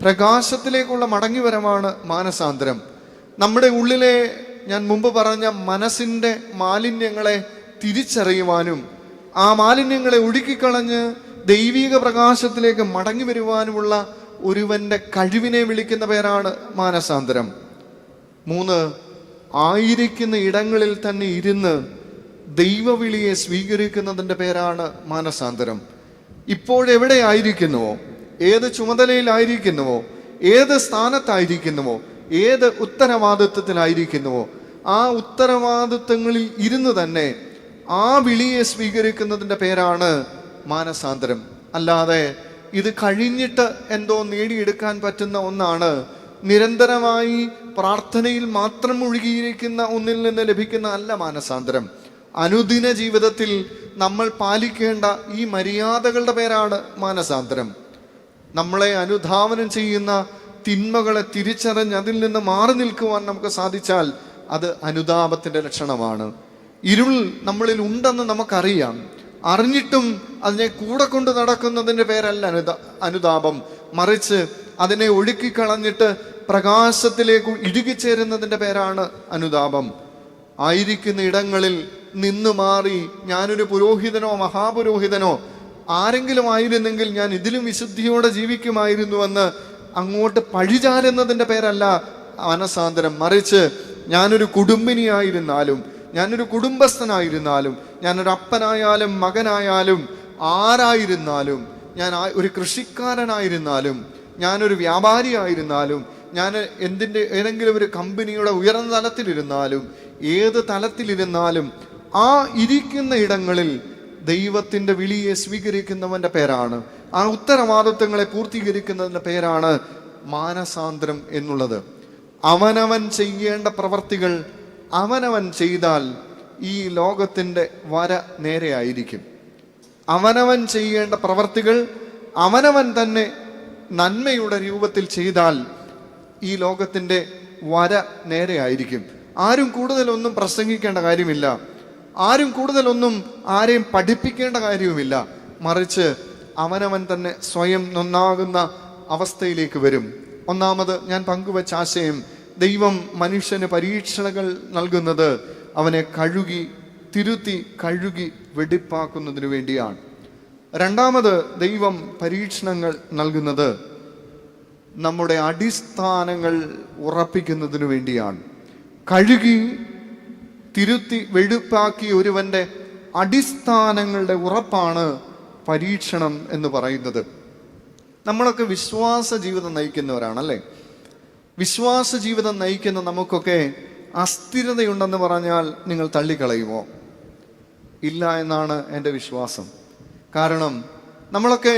പ്രകാശത്തിലേക്കുള്ള മടങ്ങിവരവാണ് മാനസാന്തരം. നമ്മുടെ ഉള്ളിലെ, ഞാൻ മുമ്പ് പറഞ്ഞ മനസ്സിൻ്റെ മാലിന്യങ്ങളെ തിരിച്ചറിയുവാനും ആ മാലിന്യങ്ങളെ ഒഴുക്കിക്കളഞ്ഞ് ദൈവിക പ്രകാശത്തിലേക്ക് മടങ്ങി വരുവാനുമുള്ള ഒരുവന്റെ കഴിവിനെ വിളിക്കുന്ന പേരാണ് മാനസാന്തരം. 3, ആയിരിക്കുന്ന ഇടങ്ങളിൽ തന്നെ ഇരുന്ന് ദൈവവിളിയെ സ്വീകരിക്കുന്നതിൻ്റെ പേരാണ് മാനസാന്തരം. ഇപ്പോഴെവിടെ ആയിരിക്കുന്നുവോ, ഏത് ചുമതലയിലായിരിക്കുന്നുവോ, ഏത് സ്ഥാനത്തായിരിക്കുന്നുവോ, ഏത് ഉത്തരവാദിത്വത്തിലായിരിക്കുന്നുവോ, ആ ഉത്തരവാദിത്വങ്ങളിൽ ഇരുന്ന് തന്നെ ആ വിളിയെ സ്വീകരിക്കുന്നതിൻ്റെ പേരാണ് മാനസാന്തരം. അല്ലാതെ ഇത് കഴിഞ്ഞിട്ട് എന്തോ നേടിയെടുക്കാൻ പറ്റുന്ന ഒന്നാണ്, നിരന്തരമായി പ്രാർത്ഥനയിൽ മാത്രം മുഴുകിയിരിക്കുന്ന ഒന്നിൽ നിന്ന് ലഭിക്കുന്ന അല്ല മാനസാന്തരം. അനുദിന ജീവിതത്തിൽ നമ്മൾ പാലിക്കേണ്ട ഈ മര്യാദകളുടെ പേരാണ് മാനസാന്തരം. നമ്മളെ അനുധാവനം ചെയ്യുന്ന തിന്മകളെ തിരിച്ചറിഞ്ഞ് അതിൽ നിന്ന് മാറി നിൽക്കുവാൻ നമുക്ക് സാധിച്ചാൽ അത് അനുതാപത്തിൻ്റെ ലക്ഷണമാണ്. ഇരുൾ നമ്മളിൽ ഉണ്ടെന്ന് നമുക്കറിയാം, അറിഞ്ഞിട്ടും അതിനെ കൂടെ കൊണ്ട് നടക്കുന്നതിൻ്റെ പേരല്ല അനുതാപം. മറിച്ച് അതിനെ ഒഴുക്കിക്കളഞ്ഞിട്ട് പ്രകാശത്തിലേക്ക് ഇഴുകിച്ചേരുന്നതിൻ്റെ പേരാണ് അനുതാപം. ആയിരിക്കുന്ന ഇടങ്ങളിൽ നിന്ന് മാറി ഞാനൊരു പുരോഹിതനോ മഹാപുരോഹിതനോ ആരെങ്കിലും ആയിരുന്നെങ്കിൽ ഞാൻ ഇതിലും വിശുദ്ധിയോടെ ജീവിക്കുമായിരുന്നുവെന്ന് അങ്ങോട്ട് പഴിചാരുന്നതിൻ്റെ പേരല്ല മാനസാന്തരം. മറിച്ച് ഞാനൊരു കുടുംബിനിയായിരുന്നാലും, ഞാനൊരു കുടുംബസ്ഥനായിരുന്നാലും, ഞാനൊരു അപ്പനായാലും മകനായാലും ആരായിരുന്നാലും, ഞാൻ ഒരു കൃഷിക്കാരനായിരുന്നാലും, ഞാനൊരു വ്യാപാരിയായിരുന്നാലും, ഞാൻ ഏതെങ്കിലും ഒരു കമ്പനിയുടെ ഉയർന്ന തലത്തിലിരുന്നാലും, ഏത് തലത്തിലിരുന്നാലും ആ ഇരിക്കുന്ന ഇടങ്ങളിൽ ദൈവത്തിൻ്റെ വിളിയെ സ്വീകരിക്കുന്നവൻ്റെ പേരാണ്, ആ ഉത്തരവാദിത്വങ്ങളെ പൂർത്തീകരിക്കുന്നതിൻ്റെ പേരാണ് മാനസാന്തരം എന്നുള്ളത്. അവനവൻ ചെയ്യേണ്ട പ്രവർത്തികൾ അവനവൻ ചെയ്താൽ ഈ ലോകത്തിൻ്റെ വര നേരെയായിരിക്കും. അവനവൻ ചെയ്യേണ്ട പ്രവർത്തികൾ അവനവൻ തന്നെ നന്മയുടെ രൂപത്തിൽ ചെയ്താൽ ഈ ലോകത്തിൻ്റെ വര നേരെയായിരിക്കും. ആരും കൂടുതലൊന്നും പ്രസംഗിക്കേണ്ട കാര്യമില്ല, ആരും കൂടുതലൊന്നും ആരെയും പഠിപ്പിക്കേണ്ട കാര്യവുമില്ല. മറിച്ച് അവനവൻ തന്നെ സ്വയം നന്നാകുന്ന അവസ്ഥയിലേക്ക് വരും. ഒന്നാമത് ഞാൻ പങ്കുവച്ച ആശയം, ദൈവം മനുഷ്യന് പരീക്ഷണങ്ങൾ നൽകുന്നത് അവനെ തിരുത്തി കഴുകി വെടിപ്പാക്കുന്നതിന് വേണ്ടിയാണ്. രണ്ടാമത് ദൈവം പരീക്ഷണങ്ങൾ നൽകുന്നത് നമ്മുടെ അടിസ്ഥാനങ്ങൾ ഉറപ്പിക്കുന്നതിനു വേണ്ടിയാണ്. കഴുകി തിരുത്തി വെടിപ്പാക്കി ഒരുവന്റെ അടിസ്ഥാനങ്ങളുടെ ഉറപ്പാണ് പരീക്ഷണം എന്ന് പറയുന്നത്. നമ്മളൊക്കെ വിശ്വാസ ജീവിതം നയിക്കുന്നവരാണല്ലേ. വിശ്വാസ ജീവിതം നയിക്കുന്ന നമുക്കൊക്കെ അസ്ഥിരതയുണ്ടെന്ന് പറഞ്ഞാൽ നിങ്ങൾ തള്ളിക്കളയുമോ? ഇല്ല എന്നാണ് എൻ്റെ വിശ്വാസം. കാരണം നമ്മളൊക്കെ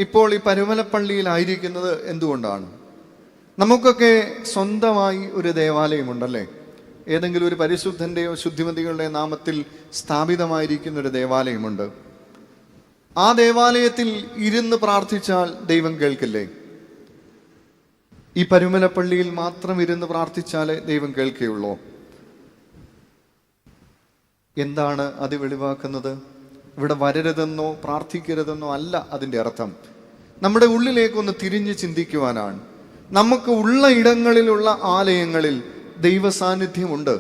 ഇപ്പോൾ ഈ പരുമലപ്പള്ളിയിലായിരിക്കുന്നത് എന്തുകൊണ്ടാണ്? നമുക്കൊക്കെ സ്വന്തമായി ഒരു ദേവാലയമുണ്ടല്ലേ. ഏതെങ്കിലും ഒരു പരിശുദ്ധൻ്റെയോ ശുദ്ധിമതികളുടെ നാമത്തിൽ സ്ഥാപിതമായിരിക്കുന്ന ഒരു ദേവാലയമുണ്ട്. ആ ദേവാലയത്തിൽ ഇരുന്ന് പ്രാർത്ഥിച്ചാൽ ദൈവം കേൾക്കില്ലേ? ഈ പരുമലപ്പള്ളിയിൽ മാത്രം ഇരുന്ന് പ്രാർത്ഥിച്ചാലേ ദൈവം കേൾക്കുകയുള്ളൂ. എന്താണ് അത് വെളിവാക്കുന്നത്? ഇവിടെ വരരുതെന്നോ പ്രാർത്ഥിക്കരുതെന്നോ അല്ല അതിൻ്റെ അർത്ഥം. നമ്മുടെ ഉള്ളിലേക്കൊന്ന് തിരിഞ്ഞ് ചിന്തിക്കുവാനാണ്. നമുക്ക് ഉള്ള ഇടങ്ങളിലുള്ള ആലയങ്ങളിൽ ദൈവസാന്നിധ്യമുണ്ട്.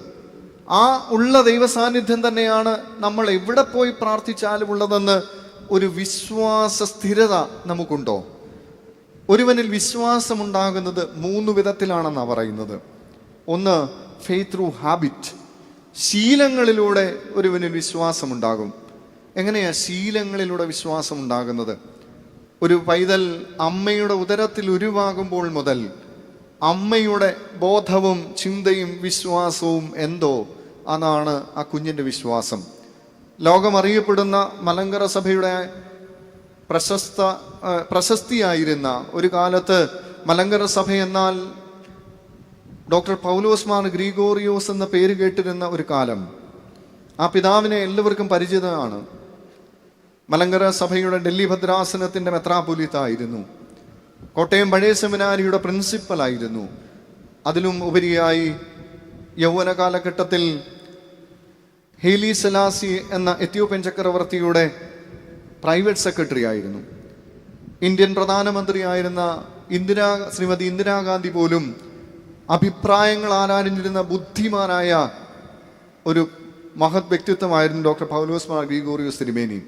ആ ഉള്ള ദൈവസാന്നിധ്യം തന്നെയാണ് നമ്മൾ എവിടെ പോയി പ്രാർത്ഥിച്ചാലും ഉള്ളതെന്ന് ഒരു വിശ്വാസ സ്ഥിരത നമുക്കുണ്ടോ? ഒരുവനിൽ വിശ്വാസമുണ്ടാകുന്നത് 3 വിധത്തിലാണെന്നാണ് പറയുന്നത്. ഒന്ന്, ഫെയ്ത്ത് ത്രൂ ഹാബിറ്റ്, ശീലങ്ങളിലൂടെ ഒരുവനിൽ വിശ്വാസമുണ്ടാകും. എങ്ങനെയാ ശീലങ്ങളിലൂടെ വിശ്വാസം ഉണ്ടാകുന്നത്? ഒരു പൈതൽ അമ്മയുടെ ഉദരത്തിൽ ഉരുവാകുമ്പോൾ മുതൽ അമ്മയുടെ ബോധവും ചിന്തയും വിശ്വാസവും എന്തോ അതാണ് ആ കുഞ്ഞിൻ്റെ വിശ്വാസം. ലോകമറിയപ്പെടുന്ന മലങ്കര സഭയുടെ പ്രശസ്തിയായിരുന്ന ഒരു കാലത്ത് മലങ്കര സഭ എന്നാൽ ഡോക്ടർ പൗലോസ് മാർ ഗ്രിഗോറിയോസ് എന്ന പേര് കേട്ടിരുന്ന ഒരു കാലം. ആ പിതാവിനെ എല്ലാവർക്കും പരിചിതമാണ്. മലങ്കര സഭയുടെ ഡൽഹി ഭദ്രാസനത്തിൻ്റെ മെത്രാപ്പൊലീത്തായിരുന്നു. കോട്ടയം പഴയ സെമിനാരിയുടെ പ്രിൻസിപ്പലായിരുന്നു. അതിലും ഉപരിയായി യൗവന കാലഘട്ടത്തിൽ ഹെയ്ലി സെലാസി എന്ന എത്യോപ്യൻ ചക്രവർത്തിയുടെ പ്രൈവറ്റ് സെക്രട്ടറി ആയിരുന്നു. ഇന്ത്യൻ പ്രധാനമന്ത്രിയായിരുന്ന ശ്രീമതി ഇന്ദിരാഗാന്ധി പോലും അഭിപ്രായങ്ങൾ ആരാഞ്ഞിരുന്ന ബുദ്ധിമാനായ ഒരു മഹത് വ്യക്തിത്വമായിരുന്നു ഡോക്ടർ പൗലോസ് മാർ ഗ്രിഗോറിയോസ് തിരുമേനി.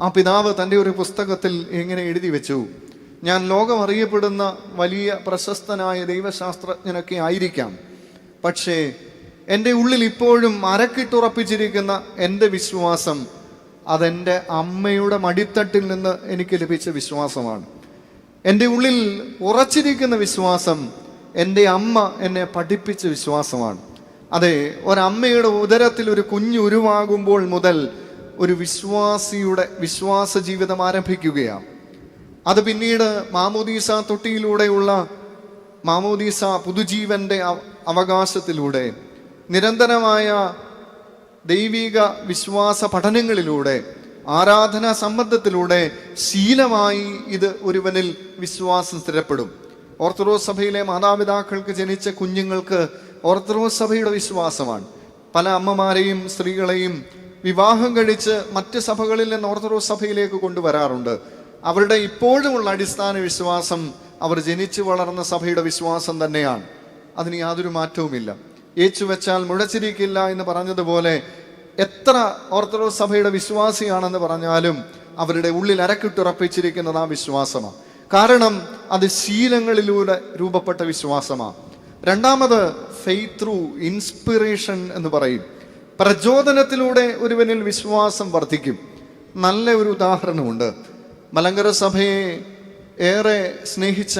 ആ പിതാവ് തൻ്റെ ഒരു പുസ്തകത്തിൽ ഇങ്ങനെ എഴുതി വെച്ചു, ഞാൻ ലോകം അറിയപ്പെടുന്ന വലിയ പ്രശസ്തനായ ദൈവശാസ്ത്രജ്ഞനൊക്കെ ആയിരിക്കാം. പക്ഷേ എൻ്റെ ഉള്ളിൽ ഇപ്പോഴും അരക്കിട്ടുറപ്പിച്ചിരിക്കുന്ന എൻ്റെ വിശ്വാസം അതെൻ്റെ അമ്മയുടെ മടിത്തട്ടിൽ നിന്ന് എനിക്ക് ലഭിച്ച വിശ്വാസമാണ്. എൻ്റെ ഉള്ളിൽ ഉറച്ചിരിക്കുന്ന വിശ്വാസം എൻ്റെ അമ്മ എന്നെ പഠിപ്പിച്ച വിശ്വാസമാണ്. അതെ, ഒരമ്മയുടെ ഉദരത്തിൽ ഒരു കുഞ്ഞ് ഉരുവാകുമ്പോൾ മുതൽ ഒരു വിശ്വാസിയുടെ വിശ്വാസ ജീവിതം ആരംഭിക്കുകയാണ്. അത് പിന്നീട് മാമോദീസ തൊട്ടിയിലൂടെയുള്ള മാമോദീസ പുതുജീവന്റെ അവകാശത്തിലൂടെ, നിരന്തരമായ ദൈവിക വിശ്വാസ പഠനങ്ങളിലൂടെ, ആരാധനാ സംബന്ധത്തിലൂടെ ശീലമായി ഇത് ഒരുവനിൽ വിശ്വാസം സ്ഥിരപ്പെടും. ഓർത്തഡോക്സ് സഭയിലെ മാതാപിതാക്കൾക്ക് ജനിച്ച കുഞ്ഞുങ്ങൾക്ക് ഓർത്തഡോക്സ് സഭയുടെ വിശ്വാസമാണ്. പല അമ്മമാരെയും സ്ത്രീകളെയും വിവാഹം കഴിച്ച് മറ്റ് സഭകളിൽ നിന്ന് ഓർത്തഡോക്സ് സഭയിലേക്ക് കൊണ്ടുവരാറുണ്ട്. അവരുടെ ഇപ്പോഴുമുള്ള അടിസ്ഥാന വിശ്വാസം അവർ ജനിച്ചു വളർന്ന സഭയുടെ വിശ്വാസം തന്നെയാണ്. അതിന് യാതൊരു മാറ്റവുമില്ല. ഏച്ചു വെച്ചാൽ മുഴച്ചിരിക്കില്ല എന്ന് പറഞ്ഞതുപോലെ എത്ര ഓർത്തഡോക്സ് സഭയുടെ വിശ്വാസിയാണെന്ന് പറഞ്ഞാലും അവരുടെ ഉള്ളിൽ അരക്കിട്ടുറപ്പിച്ചിരിക്കുന്നത് ആ വിശ്വാസമാണ്. കാരണം അത് ശീലങ്ങളിലൂടെ രൂപപ്പെട്ട വിശ്വാസമാണ്. രണ്ടാമത് ഫെയ്ത്ത് ത്രൂ ഇൻസ്പിറേഷൻ എന്ന് പറയും. പ്രചോദനത്തിലൂടെ ഒരുവനിൽ വിശ്വാസം വർദ്ധിക്കും. നല്ല ഒരു ഉദാഹരണമുണ്ട്. മലങ്കര സഭയെ ഏറെ സ്നേഹിച്ച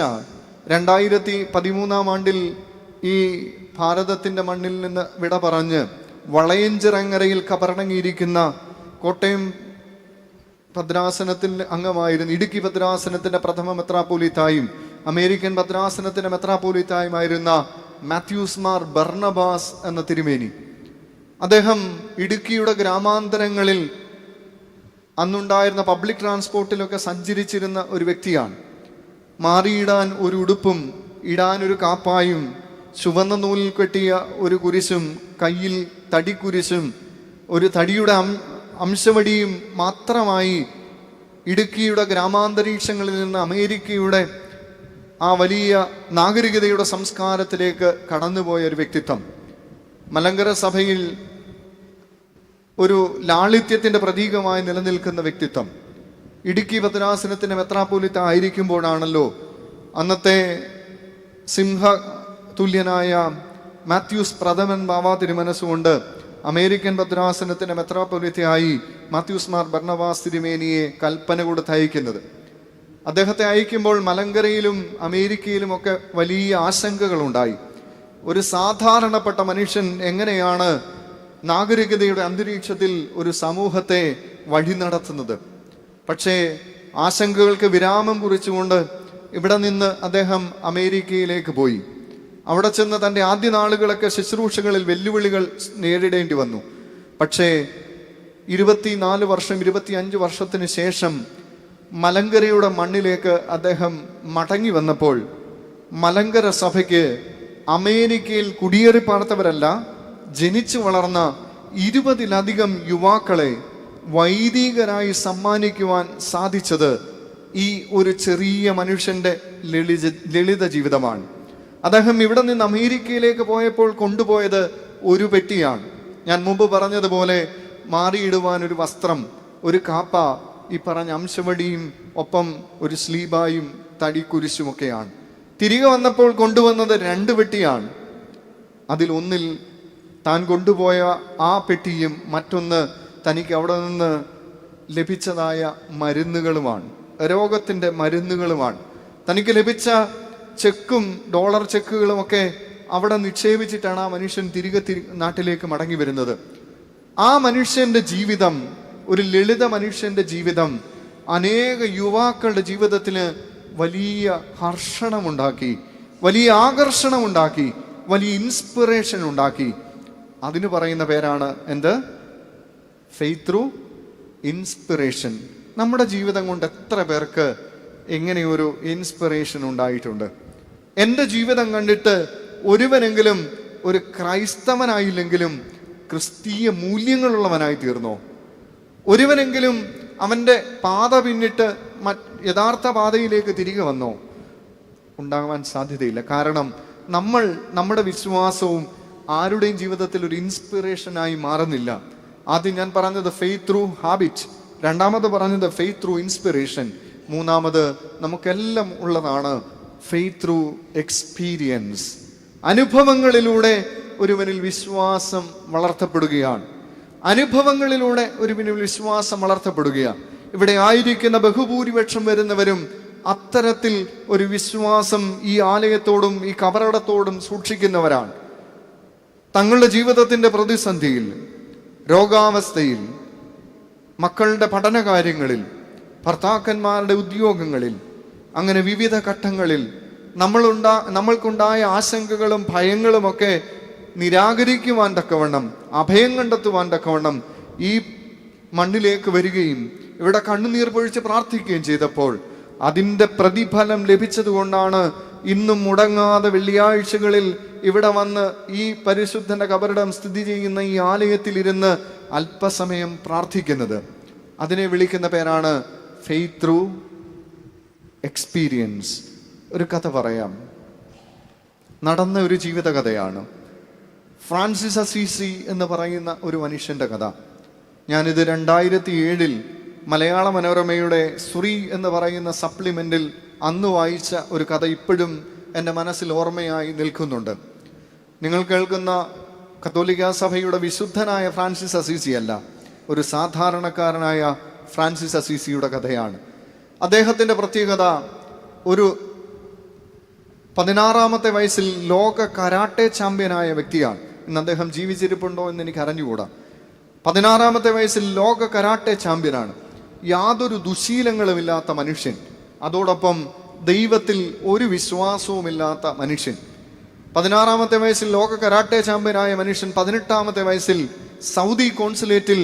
2013 ആണ്ടിൽ ഈ ഭാരതത്തിൻ്റെ മണ്ണിൽ നിന്ന് വിട പറഞ്ഞ് വളയഞ്ചിറങ്ങരയിൽ കബറടങ്ങിയിരിക്കുന്ന കോട്ടയം ഭദ്രാസനത്തിൽ അംഗമായിരുന്നു, ഇടുക്കി ഭദ്രാസനത്തിൻ്റെ പ്രഥമ മെത്രാപ്പോലീത്തായും അമേരിക്കൻ ഭദ്രാസനത്തിൻ്റെ മെത്രാപ്പോലീത്തായുമായിരുന്ന മാത്യൂസ് മാർ ബർണബാസ് എന്ന തിരുമേനി. അദ്ദേഹം ഇടുക്കിയുടെ ഗ്രാമാന്തരങ്ങളിൽ അന്നുണ്ടായിരുന്ന പബ്ലിക് ട്രാൻസ്പോർട്ടിലൊക്കെ സഞ്ചരിച്ചിരുന്ന ഒരു വ്യക്തിയാണ്. മാറിയിടാൻ ഒരു ഉടുപ്പും ഇടാനൊരു കാപ്പായും ചുവന്ന നൂലിൽ കെട്ടിയ ഒരു കുരിശും കയ്യിൽ തടിക്കുരിശും ഒരു തടിയുടെ അംശവടിയും മാത്രമായി ഇടുക്കിയുടെ ഗ്രാമാന്തരീക്ഷങ്ങളിൽ നിന്ന് അമേരിക്കയുടെ ആ വലിയ നാഗരികതയുടെ സംസ്കാരത്തിലേക്ക് കടന്നുപോയ ഒരു വ്യക്തിത്വം. മലങ്കര സഭയിൽ ഒരു ലാളിത്യത്തിൻ്റെ പ്രതീകമായി നിലനിൽക്കുന്ന വ്യക്തിത്വം. ഇടുക്കി ഭദ്രാസനത്തിൻ്റെ മെത്രാപ്പോലിത്ത ആയിരിക്കുമ്പോഴാണല്ലോ അന്നത്തെ സിംഹ തുല്യനായ മാത്യൂസ് പ്രഥമൻ ബാവ തിരുമനസ്സുകൊണ്ട് അമേരിക്കൻ ഭദ്രാസനത്തിൻ്റെ മെത്രാപ്പൊലിത്തയായി മാത്യൂസ് മാർ ബർണബാസ് തിരുമേനിയെ കൽപ്പന കൊടുത്ത് അയക്കുന്നത്. അദ്ദേഹത്തെ അയക്കുമ്പോൾ മലങ്കരയിലും അമേരിക്കയിലുമൊക്കെ വലിയ ആശങ്കകളുണ്ടായി. ഒരു സാധാരണപ്പെട്ട മനുഷ്യൻ എങ്ങനെയാണ് നാഗരികതയുടെ അന്തരീക്ഷത്തിൽ ഒരു സമൂഹത്തെ വഴി നടത്തുന്നത്? പക്ഷേ ആശങ്കകൾക്ക് വിരാമം കുറിച്ചുകൊണ്ട് ഇവിടെ നിന്ന് അദ്ദേഹം അമേരിക്കയിലേക്ക് പോയി. അവിടെ ചെന്ന് തൻ്റെ ആദ്യ നാളുകളൊക്കെ ശുശ്രൂഷകളിൽ വെല്ലുവിളികൾ നേരിടേണ്ടി വന്നു. പക്ഷേ 24 വർഷം 25 വർഷത്തിന് ശേഷം മലങ്കരയുടെ മണ്ണിലേക്ക് അദ്ദേഹം മടങ്ങി വന്നപ്പോൾ മലങ്കര സഭയ്ക്ക് അമേരിക്കയിൽ കുടിയേറി പാർത്തവരല്ല, ജനിച്ചു വളർന്ന 20-ലധികം യുവാക്കളെ വൈദികരായി സമ്മാനിക്കുവാൻ സാധിച്ചത് ഈ ഒരു ചെറിയ മനുഷ്യൻ്റെ ലളിത ജീവിതമാണ്. അദ്ദേഹം ഇവിടെ നിന്ന് അമേരിക്കയിലേക്ക് പോയപ്പോൾ കൊണ്ടുപോയത് ഒരു പെട്ടിയാണ്. ഞാൻ മുമ്പ് പറഞ്ഞതുപോലെ മാറിയിടുവാൻ ഒരു വസ്ത്രം, ഒരു കാപ്പ, ഈ പറഞ്ഞ അംശവടിയും ഒപ്പം ഒരു സ്ലീബായും തടിക്കുരിശുമൊക്കെയാണ്. തിരികെ വന്നപ്പോൾ കൊണ്ടുവന്നത് 2 പെട്ടിയാണ്. അതിലൊന്നിൽ താൻ കൊണ്ടുപോയ ആ പെട്ടിയും മറ്റൊന്ന് തനിക്ക് അവിടെ നിന്ന് ലഭിച്ചതായ മരുന്നുകളുമാണ്, രോഗത്തിൻ്റെ മരുന്നുകളുമാണ്. തനിക്ക് ലഭിച്ച ചെക്കും ഡോളർ ചെക്കുകളുമൊക്കെ അവിടെ നിക്ഷേപിച്ചിട്ടാണ് ആ മനുഷ്യൻ തിരികെ നാട്ടിലേക്ക് മടങ്ങി വരുന്നത്. ആ മനുഷ്യൻ്റെ ജീവിതം, ഒരു ലളിത മനുഷ്യൻ്റെ ജീവിതം അനേക യുവാക്കളുടെ ജീവിതത്തിന് വലിയ ഹർഷണമുണ്ടാക്കി, വലിയ ആകർഷണമുണ്ടാക്കി, വലിയ ഇൻസ്പിറേഷൻ ഉണ്ടാക്കി. അതിന് പറയുന്ന പേരാണ് എന്ത്? Faith through inspiration. നമ്മുടെ ജീവിതം കൊണ്ട് എത്ര പേർക്ക് എങ്ങനെയൊരു ഇൻസ്പിറേഷൻ ഉണ്ടായിട്ടുണ്ട്? എൻ്റെ ജീവിതം കണ്ടിട്ട് ഒരുവനെങ്കിലും ഒരു ക്രൈസ്തവനായില്ലെങ്കിലും ക്രിസ്തീയ മൂല്യങ്ങളുള്ളവനായി തീർന്നോ? ഒരുവനെങ്കിലും അവൻ്റെ പാത പിന്നിട്ട് യഥാർത്ഥ പാതയിലേക്ക് തിരികെ വന്നോ? ഉണ്ടാകാൻ സാധ്യതയില്ല. കാരണം നമ്മുടെ വിശ്വാസവും ആരുടെയും ജീവിതത്തിൽ ഒരു ഇൻസ്പിറേഷനായി മാറുന്നില്ല. ആദ്യം ഞാൻ പറഞ്ഞത് ഫെയ്ത്ത് ത്രൂ ഹാബിറ്റ്, രണ്ടാമത് പറഞ്ഞത് ഫെയ്ത്ത് ത്രൂ ഇൻസ്പിറേഷൻ. മൂന്നാമത് നമുക്കെല്ലാം ഉള്ളതാണ് ഫെയ്ത്ത് ത്രൂ എക്സ്പീരിയൻസ്. അനുഭവങ്ങളിലൂടെ ഒരുവനിൽ വിശ്വാസം വളർത്തപ്പെടുകയാണ്. അനുഭവങ്ങളിലൂടെ ഒരുവനിൽ വിശ്വാസം വളർത്തപ്പെടുകയാണ്. ഇവിടെ ആയിരിക്കുന്ന ബഹുഭൂരിപക്ഷം വരുന്നവരും അത്തരത്തിൽ ഒരു വിശ്വാസം ഈ ആലയത്തോടും ഈ കബറടത്തോടും സൂക്ഷിക്കുന്നവരാണ്. തങ്ങളുടെ ജീവിതത്തിൻ്റെ പ്രതിസന്ധിയിൽ, രോഗാവസ്ഥയിൽ, മക്കളുടെ പഠനകാര്യങ്ങളിൽ, ഭർത്താക്കന്മാരുടെ ഉദ്യോഗങ്ങളിൽ, അങ്ങനെ വിവിധ ഘട്ടങ്ങളിൽ നമ്മൾക്കുണ്ടായ ആശങ്കകളും ഭയങ്ങളുമൊക്കെ നിരാകരിക്കുവാൻ തക്കവണ്ണം, അഭയം കണ്ടെത്തുവാൻ തക്കവണ്ണം ഈ മണ്ണിലേക്ക് വരികയും ഇവിടെ കണ്ണുനീർ പൊഴിച്ച് പ്രാർത്ഥിക്കുകയും ചെയ്തപ്പോൾ അതിൻ്റെ പ്രതിഫലം ലഭിച്ചതുകൊണ്ടാണ് ഇന്നും മുടങ്ങാതെ വെള്ളിയാഴ്ചകളിൽ ഇവിടെ വന്ന് ഈ പരിശുദ്ധന്റെ കബറിടം സ്ഥിതി ചെയ്യുന്ന ഈ ആലയത്തിലിരുന്ന് അല്പസമയം പ്രാർത്ഥിക്കുന്നത്. അതിനെ വിളിക്കുന്ന പേരാണ് ഫെയ്ത്ത് ത്രൂ എക്സ്പീരിയൻസ്. ഒരു കഥ പറയാം. നടന്ന ഒരു ജീവിത കഥയാണ്. ഫ്രാൻസിസ് അസീസി എന്ന് പറയുന്ന ഒരു മനുഷ്യൻ്റെ കഥ. ഞാനിത് 2007 മലയാള മനോരമയുടെ സുറി എന്ന് പറയുന്ന സപ്ലിമെൻറ്റിൽ അന്ന് വായിച്ച ഒരു കഥ ഇപ്പോഴും എൻ്റെ മനസ്സിൽ ഓർമ്മയായി നിൽക്കുന്നുണ്ട്. നിങ്ങൾ കേൾക്കുന്ന കത്തോലിക്ക സഭയുടെ വിശുദ്ധനായ ഫ്രാൻസിസ് അസീസി അല്ല, ഒരു സാധാരണക്കാരനായ ഫ്രാൻസിസ് അസീസിയുടെ കഥയാണ്. അദ്ദേഹത്തിൻ്റെ പ്രത്യേകത, ഒരു 16-ാമത്തെ വയസ്സിൽ ലോക കരാട്ടെ ചാമ്പ്യനായ വ്യക്തിയാണ്. ഇന്ന് അദ്ദേഹം ജീവിച്ചിരിപ്പുണ്ടോ എന്ന് എനിക്ക് അറിഞ്ഞുകൂടാ. 16-ാമത്തെ വയസ്സിൽ ലോക കരാട്ടെ ചാമ്പ്യനാണ്. യാതൊരു ദുശീലങ്ങളുമില്ലാത്ത മനുഷ്യൻ, അതോടൊപ്പം ദൈവത്തിൽ ഒരു വിശ്വാസവുമില്ലാത്ത മനുഷ്യൻ. 16-ാമത്തെ വയസ്സിൽ ലോക കരാട്ടെ ചാമ്പ്യനായ മനുഷ്യൻ 18-ാമത്തെ വയസ്സിൽ സൗദി കോൺസുലേറ്റിൽ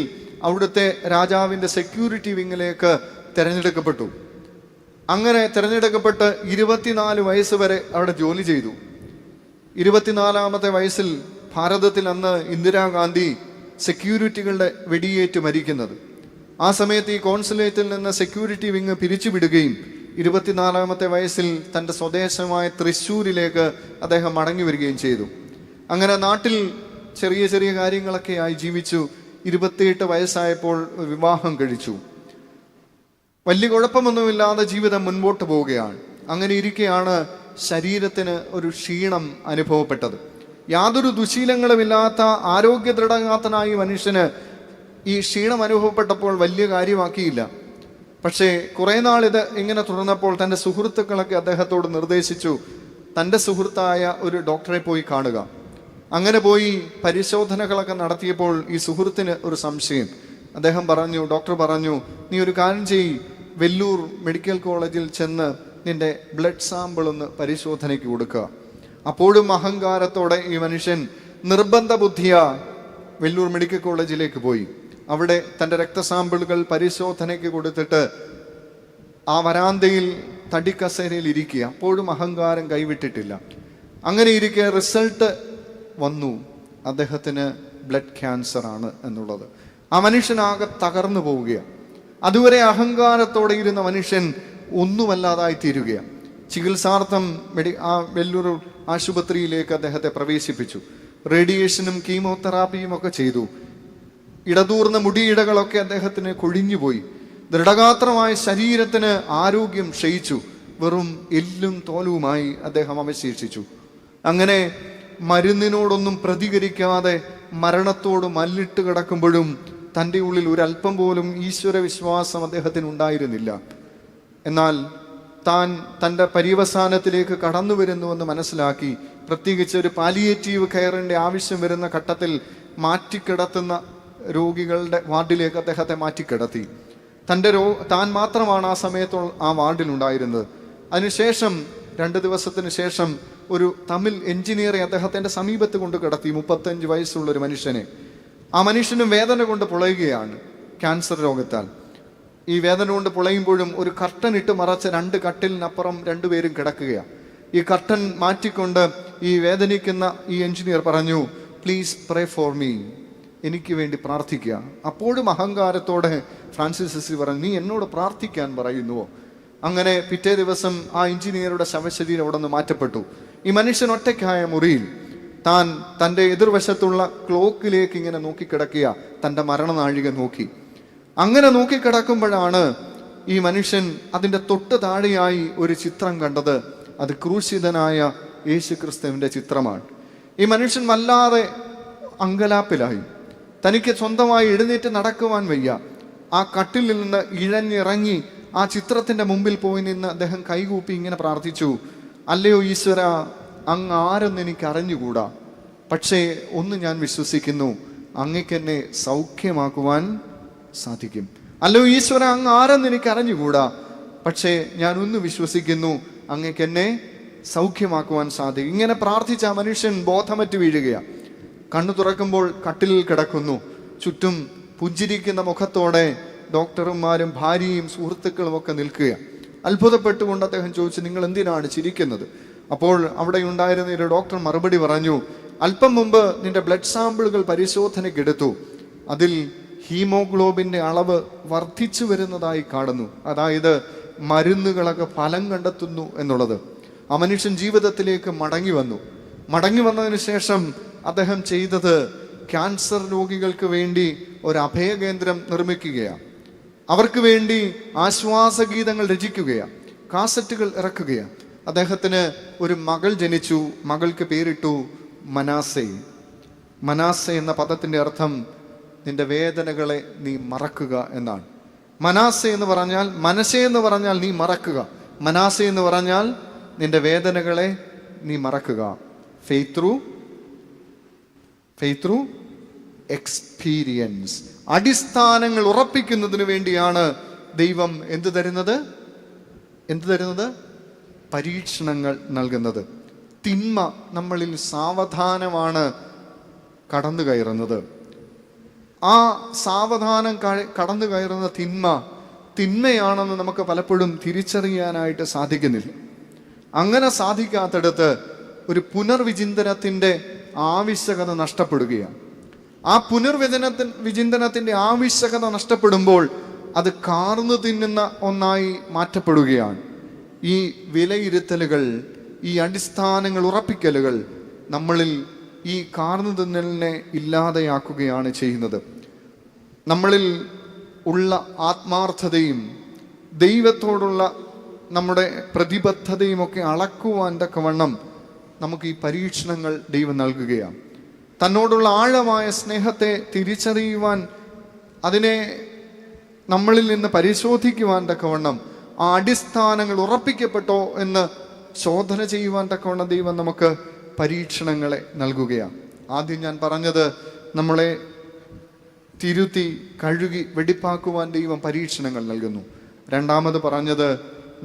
അവിടുത്തെ രാജാവിൻ്റെ സെക്യൂരിറ്റി വിങ്ങിലേക്ക് തിരഞ്ഞെടുക്കപ്പെട്ടു. അങ്ങനെ തിരഞ്ഞെടുക്കപ്പെട്ട് 24 വയസ്സ് വരെ അവിടെ ജോലി ചെയ്തു. 24-ാമത്തെ വയസ്സിൽ ഭാരതത്തിൽ അന്ന് ഇന്ദിരാഗാന്ധി സെക്യൂരിറ്റികളുടെ വെടിയേറ്റ് മരിക്കുന്നത്. ആ സമയത്ത് ഈ കോൺസുലേറ്റിൽ നിന്ന് സെക്യൂരിറ്റി വിങ് പിരിച്ചുവിടുകയും 24-ാമത്തെ വയസ്സിൽ തൻ്റെ സ്വദേശമായ തൃശ്ശൂരിലേക്ക് അദ്ദേഹം മടങ്ങി വരികയും ചെയ്തു. അങ്ങനെ നാട്ടിൽ ചെറിയ ചെറിയ കാര്യങ്ങളൊക്കെ ആയി ജീവിച്ചു. 28 വയസ്സായപ്പോൾ വിവാഹം കഴിച്ചു. വലിയ കുഴപ്പമൊന്നുമില്ലാതെ ജീവിതം മുൻപോട്ട് പോവുകയാണ്. അങ്ങനെ ഇരിക്കെയാണ് ശരീരത്തിന് ഒരു ക്ഷീണം അനുഭവപ്പെട്ടത്. യാതൊരു ദുശീലങ്ങളുമില്ലാത്ത ആരോഗ്യ ദൃഢഗാത്രനായ മനുഷ്യന് ഈ ക്ഷീണം അനുഭവപ്പെട്ടപ്പോൾ വലിയ കാര്യമാക്കിയില്ല. പക്ഷേ കുറേ നാൾ ഇത് ഇങ്ങനെ തുടർന്നപ്പോൾ തൻ്റെ സുഹൃത്തുക്കളൊക്കെ അദ്ദേഹത്തോട് നിർദ്ദേശിച്ചു, തൻ്റെ സുഹൃത്തായ ഒരു ഡോക്ടറെ പോയി കാണുക. അങ്ങനെ പോയി പരിശോധനകളൊക്കെ നടത്തിയപ്പോൾ ഈ സുഹൃത്തിന് ഒരു സംശയം. അദ്ദേഹം പറഞ്ഞു, ഡോക്ടർ പറഞ്ഞു, നീ ഒരു കാര്യം ചെയ്യ്, വെല്ലൂർ മെഡിക്കൽ കോളേജിൽ ചെന്ന് നിന്റെ ബ്ലഡ് സാമ്പിൾ ഒന്ന് പരിശോധനയ്ക്ക് കൊടുക്കുക. അപ്പോഴും അഹങ്കാരത്തോടെ ഈ മനുഷ്യൻ നിർബന്ധ ബുദ്ധിയാ വെല്ലൂർ മെഡിക്കൽ കോളേജിലേക്ക് പോയി. അവിടെ തൻ്റെ രക്തസാമ്പിളുകൾ പരിശോധനയ്ക്ക് കൊടുത്തിട്ട് ആ വരാന്തയിൽ തടിക്കസേരയിൽ ഇരിക്കുക. അപ്പോഴും അഹങ്കാരം കൈവിട്ടിട്ടില്ല. അങ്ങനെ ഇരിക്കെ റിസൾട്ട് വന്നു, അദ്ദേഹത്തിന് ബ്ലഡ് ക്യാൻസർ ആണ് എന്നുള്ളത്. ആ മനുഷ്യനാകെ തകർന്നു പോവുകയാണ്. അതുവരെ അഹങ്കാരത്തോടെ ഇരുന്ന മനുഷ്യൻ ഒന്നുമല്ലാതായി തീരുകയാണ്. ചികിത്സാർത്ഥം ആ വെല്ലൂർ ആശുപത്രിയിലേക്ക് അദ്ദേഹത്തെ പ്രവേശിപ്പിച്ചു. റേഡിയേഷനും കീമോതെറാപ്പിയും ഒക്കെ ചെയ്തു. ഇടതൂർന്ന മുടിയിടകളൊക്കെ അദ്ദേഹത്തിന് കൊഴിഞ്ഞുപോയി. ദൃഢഗാത്രമായ ശരീരത്തിന് ആരോഗ്യം ക്ഷയിച്ചു. വെറും എല്ലും തോലുമായി അദ്ദേഹം അവശേഷിച്ചു. അങ്ങനെ മരുന്നിനോടൊന്നും പ്രതികരിക്കാതെ മരണത്തോട് മല്ലിട്ട് കിടക്കുമ്പോഴും തൻ്റെ ഉള്ളിൽ ഒരല്പം പോലും ഈശ്വര വിശ്വാസം അദ്ദേഹത്തിന് ഉണ്ടായിരുന്നില്ല. എന്നാൽ താൻ തൻ്റെ പര്യവസാനത്തിലേക്ക് കടന്നു വരുന്നുവെന്ന് മനസ്സിലാക്കി, പ്രത്യേകിച്ച് ഒരു പാലിയേറ്റീവ് കെയറിൻ്റെ ആവശ്യം വരുന്ന ഘട്ടത്തിൽ മാറ്റിക്കിടത്തുന്ന രോഗികളുടെ വാർഡിലേക്ക് അദ്ദേഹത്തെ മാറ്റിക്കിടത്തി. താൻ മാത്രമാണ് ആ സമയത്ത് ആ വാർഡിലുണ്ടായിരുന്നത്. അതിനുശേഷം 2 ദിവസത്തിന് ശേഷം ഒരു തമിഴ് എഞ്ചിനീയറെ അദ്ദേഹത്തിൻ്റെ സമീപത്ത് കൊണ്ട് കിടത്തി. 35 വയസ്സുള്ള ഒരു മനുഷ്യനെ. ആ മനുഷ്യനും വേദന കൊണ്ട് പുളയുകയാണ് ക്യാൻസർ രോഗത്താൽ. ഈ വേദന കൊണ്ട് പുളയുമ്പോഴും ഒരു കർട്ടൻ ഇട്ട് മറച്ച 2 കട്ടിലിനപ്പുറം 2 പേരും കിടക്കുകയാണ്. ഈ കർട്ടൻ മാറ്റിക്കൊണ്ട് ഈ വേദനിക്കുന്ന ഈ എഞ്ചിനീയർ പറഞ്ഞു, പ്ലീസ് പ്രേ ഫോർ മീ, എനിക്ക് വേണ്ടി പ്രാർത്ഥിക്കുക. അപ്പോഴും അഹങ്കാരത്തോടെ ഫ്രാൻസിസ് അസീസി പറഞ്ഞു, നീ എന്നോട് പ്രാർത്ഥിക്കാൻ പറയുന്നുവോ? അങ്ങനെ പിറ്റേ ദിവസം ആ എഞ്ചിനീയറുടെ ശവശരീരം അവിടെ നിന്ന് മാറ്റപ്പെട്ടു. ഈ മനുഷ്യൻ ഒറ്റയ്ക്കായ മുറിയിൽ താൻ തൻ്റെ എതിർവശത്തുള്ള ക്ലോക്കിലേക്ക് ഇങ്ങനെ നോക്കിക്കിടക്കുക, തൻ്റെ മരണനാഴിക നോക്കി. അങ്ങനെ നോക്കിക്കിടക്കുമ്പോഴാണ് ഈ മനുഷ്യൻ അതിൻ്റെ തൊട്ട് താഴെയായി ഒരു ചിത്രം കണ്ടത് അത് ക്രൂശിതനായ യേശു ക്രിസ്തുവിൻ്റെ ചിത്രമാണ്. ഈ മനുഷ്യൻ വല്ലാതെ അങ്കലാപ്പിലായി. തനിക്ക് സ്വന്തമായി എഴുന്നേറ്റ് നടക്കുവാൻ വയ്യ. ആ കട്ടിലിൽ നിന്ന് ഇഴഞ്ഞിറങ്ങി ആ ചിത്രത്തിൻ്റെ മുമ്പിൽ പോയി നിന്ന് അദ്ദേഹം കൈകൂപ്പി ഇങ്ങനെ പ്രാർത്ഥിച്ചു, അല്ലയോ ഈശ്വര, അങ്ങ് ആരെന്ന് എനിക്ക് അറിഞ്ഞുകൂടാ, പക്ഷേ ഒന്ന് ഞാൻ വിശ്വസിക്കുന്നു, അങ്ങക്കെന്നെ സൗഖ്യമാക്കുവാൻ സാധിക്കും. അല്ലയോ ഈശ്വര, അങ്ങ് ആരെന്ന് എനിക്ക് അറിഞ്ഞുകൂടാ, പക്ഷേ ഞാൻ ഒന്ന് വിശ്വസിക്കുന്നു, അങ്ങക്കെന്നെ സൗഖ്യമാക്കുവാൻ സാധിക്കും. ഇങ്ങനെ പ്രാർത്ഥിച്ച ആ മനുഷ്യൻ ബോധമറ്റ് വീഴുകയാണ്. കണ്ണു തുറക്കുമ്പോൾ കട്ടിലിൽ കിടക്കുന്നു. ചുറ്റും പുഞ്ചിരിക്കുന്ന മുഖത്തോടെ ഡോക്ടർമാരും ഭാര്യയും സുഹൃത്തുക്കളും ഒക്കെ നിൽക്കുക. അത്ഭുതപ്പെട്ടുകൊണ്ട് അദ്ദേഹം ചോദിച്ചു, നിങ്ങൾ എന്തിനാണ് ചിരിക്കുന്നത്? അപ്പോൾ അവിടെ ഉണ്ടായിരുന്ന ഒരു ഡോക്ടർ മറുപടി പറഞ്ഞു, അല്പം മുമ്പ് നിന്റെ ബ്ലഡ് സാമ്പിളുകൾ പരിശോധനയ്ക്ക് എടുത്തു. അതിൽ ഹീമോഗ്ലോബിൻ്റെ അളവ് വർദ്ധിച്ചു വരുന്നതായി കാണുന്നു. അതായത് മരുന്നുകളൊക്കെ ഫലം കണ്ടെത്തുന്നു എന്നുള്ളത്. ആ മനുഷ്യൻ ജീവിതത്തിലേക്ക് മടങ്ങി വന്നതിന് ശേഷം അദ്ദേഹം ചെയ്തത് ക്യാൻസർ രോഗികൾക്ക് വേണ്ടി ഒരു അഭയകേന്ദ്രം നിർമ്മിക്കുകയാണ്. അവർക്ക് വേണ്ടി ആശ്വാസഗീതങ്ങൾ രചിക്കുകയാണ്, കാസറ്റുകൾ ഇറക്കുകയാണ്. അദ്ദേഹത്തിന് ഒരു മകൾ ജനിച്ചു. മകൾക്ക് പേരിട്ടു മനാസെ. മനാസെ എന്ന പദത്തിൻ്റെ അർത്ഥം നിന്റെ വേദനകളെ നീ മറക്കുക എന്നാണ്. മനാസെ എന്ന് പറഞ്ഞാൽ, മനസ്സേ എന്ന് പറഞ്ഞാൽ നീ മറക്കുക. മനാസെ എന്ന് പറഞ്ഞാൽ നിന്റെ വേദനകളെ നീ മറക്കുക. Faith through experience. അടിസ്ഥാനങ്ങൾ ഉറപ്പിക്കുന്നതിന് വേണ്ടിയാണ് ദൈവം എന്ത് തരുന്നത്? പരീക്ഷണങ്ങൾ നൽകുന്നത്. തിന്മ നമ്മളിൽ സാവധാനമാണ് കടന്നു കയറുന്നത്. ആ സാവധാനം കടന്നു കയറുന്ന തിന്മയാണെന്ന് നമുക്ക് പലപ്പോഴും തിരിച്ചറിയാനായിട്ട് സാധിക്കുന്നില്ല. അങ്ങനെ സാധിക്കാത്തടത്ത് ഒരു പുനർവിചിന്തനത്തിൻ്റെ ആവശ്യകത നഷ്ടപ്പെടുകയാണ്. ആ വിചിന്തനത്തിൻ്റെ ആവശ്യകത നഷ്ടപ്പെടുമ്പോൾ അത് കാർന്നു തിന്നുന്ന ഒന്നായി മാറ്റപ്പെടുകയാണ്. ഈ വിലയിരുത്തലുകൾ, ഈ അടിസ്ഥാനങ്ങൾ ഉറപ്പിക്കലുകൾ നമ്മളിൽ ഈ കാർന്നു തിന്നലിനെ ഇല്ലാതെയാക്കുകയാണ് ചെയ്യുന്നത്. നമ്മളിൽ ഉള്ള ആത്മാർത്ഥതയും ദൈവത്തോടുള്ള നമ്മുടെ പ്രതിബദ്ധതയും ഒക്കെ അളക്കുവാൻ തക്കവണ്ണം നമുക്ക് ഈ പരീക്ഷണങ്ങൾ ദൈവം നൽകുകയാണ്. തന്നോടുള്ള ആഴമായ സ്നേഹത്തെ തിരിച്ചറിയുവാൻ, അതിനെ നമ്മളിൽ നിന്ന് പരിശോധിക്കുവാൻ തക്കവണ്ണം, ആ അടിസ്ഥാനങ്ങൾ ഉറപ്പിക്കപ്പെട്ടോ എന്ന് ശോധന ചെയ്യുവാൻ തക്കവണ്ണം ദൈവം നമുക്ക് പരീക്ഷണങ്ങളെ നൽകുകയാണ്. ആദ്യം ഞാൻ പറഞ്ഞത് നമ്മളെ തിരുത്തി കഴുകി വെടിപ്പാക്കുവാൻ ദൈവം പരീക്ഷണങ്ങൾ നൽകുന്നു. രണ്ടാമത് പറഞ്ഞത്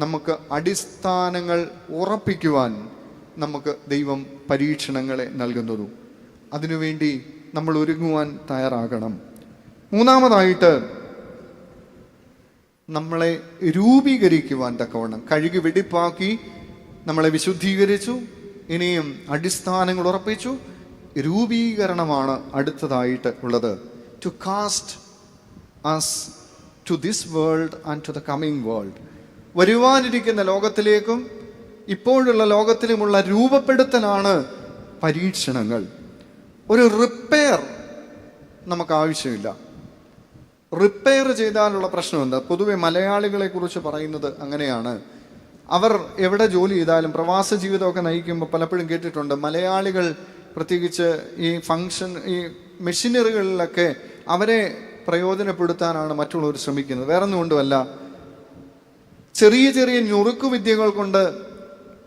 നമുക്ക് അടിസ്ഥാനങ്ങൾ ഉറപ്പിക്കുവാൻ നമുക്ക് ദൈവം പരീക്ഷണങ്ങളെ നൽകുന്നതും. അതിനുവേണ്ടി നമ്മൾ ഒരുങ്ങുവാൻ തയ്യാറാകണം. മൂന്നാമതായിട്ട് നമ്മളെ രൂപീകരിക്കുവാൻ തക്കവണ്ണം കഴുകി വെടിപ്പാക്കി നമ്മളെ വിശുദ്ധീകരിച്ചു. ഇനിയും അടിസ്ഥാനങ്ങൾ ഉറപ്പിച്ചു. രൂപീകരണമാണ് അടുത്തതായിട്ട് ഉള്ളത്. To cast us to this world and to the coming world. വരുവാനിരിക്കുന്ന ലോകത്തിലേക്കും ഇപ്പോഴുള്ള ലോകത്തിലുമുള്ള രൂപപ്പെടുത്തലാണ് പരീക്ഷണങ്ങൾ. ഒരു റിപ്പയർ നമുക്ക് ആവശ്യമില്ല. റിപ്പയർ ചെയ്താലുള്ള പ്രശ്നം എന്താ? പൊതുവെ മലയാളികളെ കുറിച്ച് പറയുന്നത് അങ്ങനെയാണ്. അവർ എവിടെ ജോലി ചെയ്താലും പ്രവാസ ജീവിതമൊക്കെ നയിക്കുമ്പോൾ പലപ്പോഴും കേട്ടിട്ടുണ്ട്, മലയാളികൾ പ്രത്യേകിച്ച് ഈ മെഷീനറികളിലൊക്കെ അവരെ പ്രയോജനപ്പെടുത്താനാണ് മറ്റുള്ളവർ ശ്രമിക്കുന്നത്. വേറെ ഒന്നും കൊണ്ടുമല്ല, ചെറിയ ചെറിയ ഞുറുക്കു വിദ്യകൾ കൊണ്ട്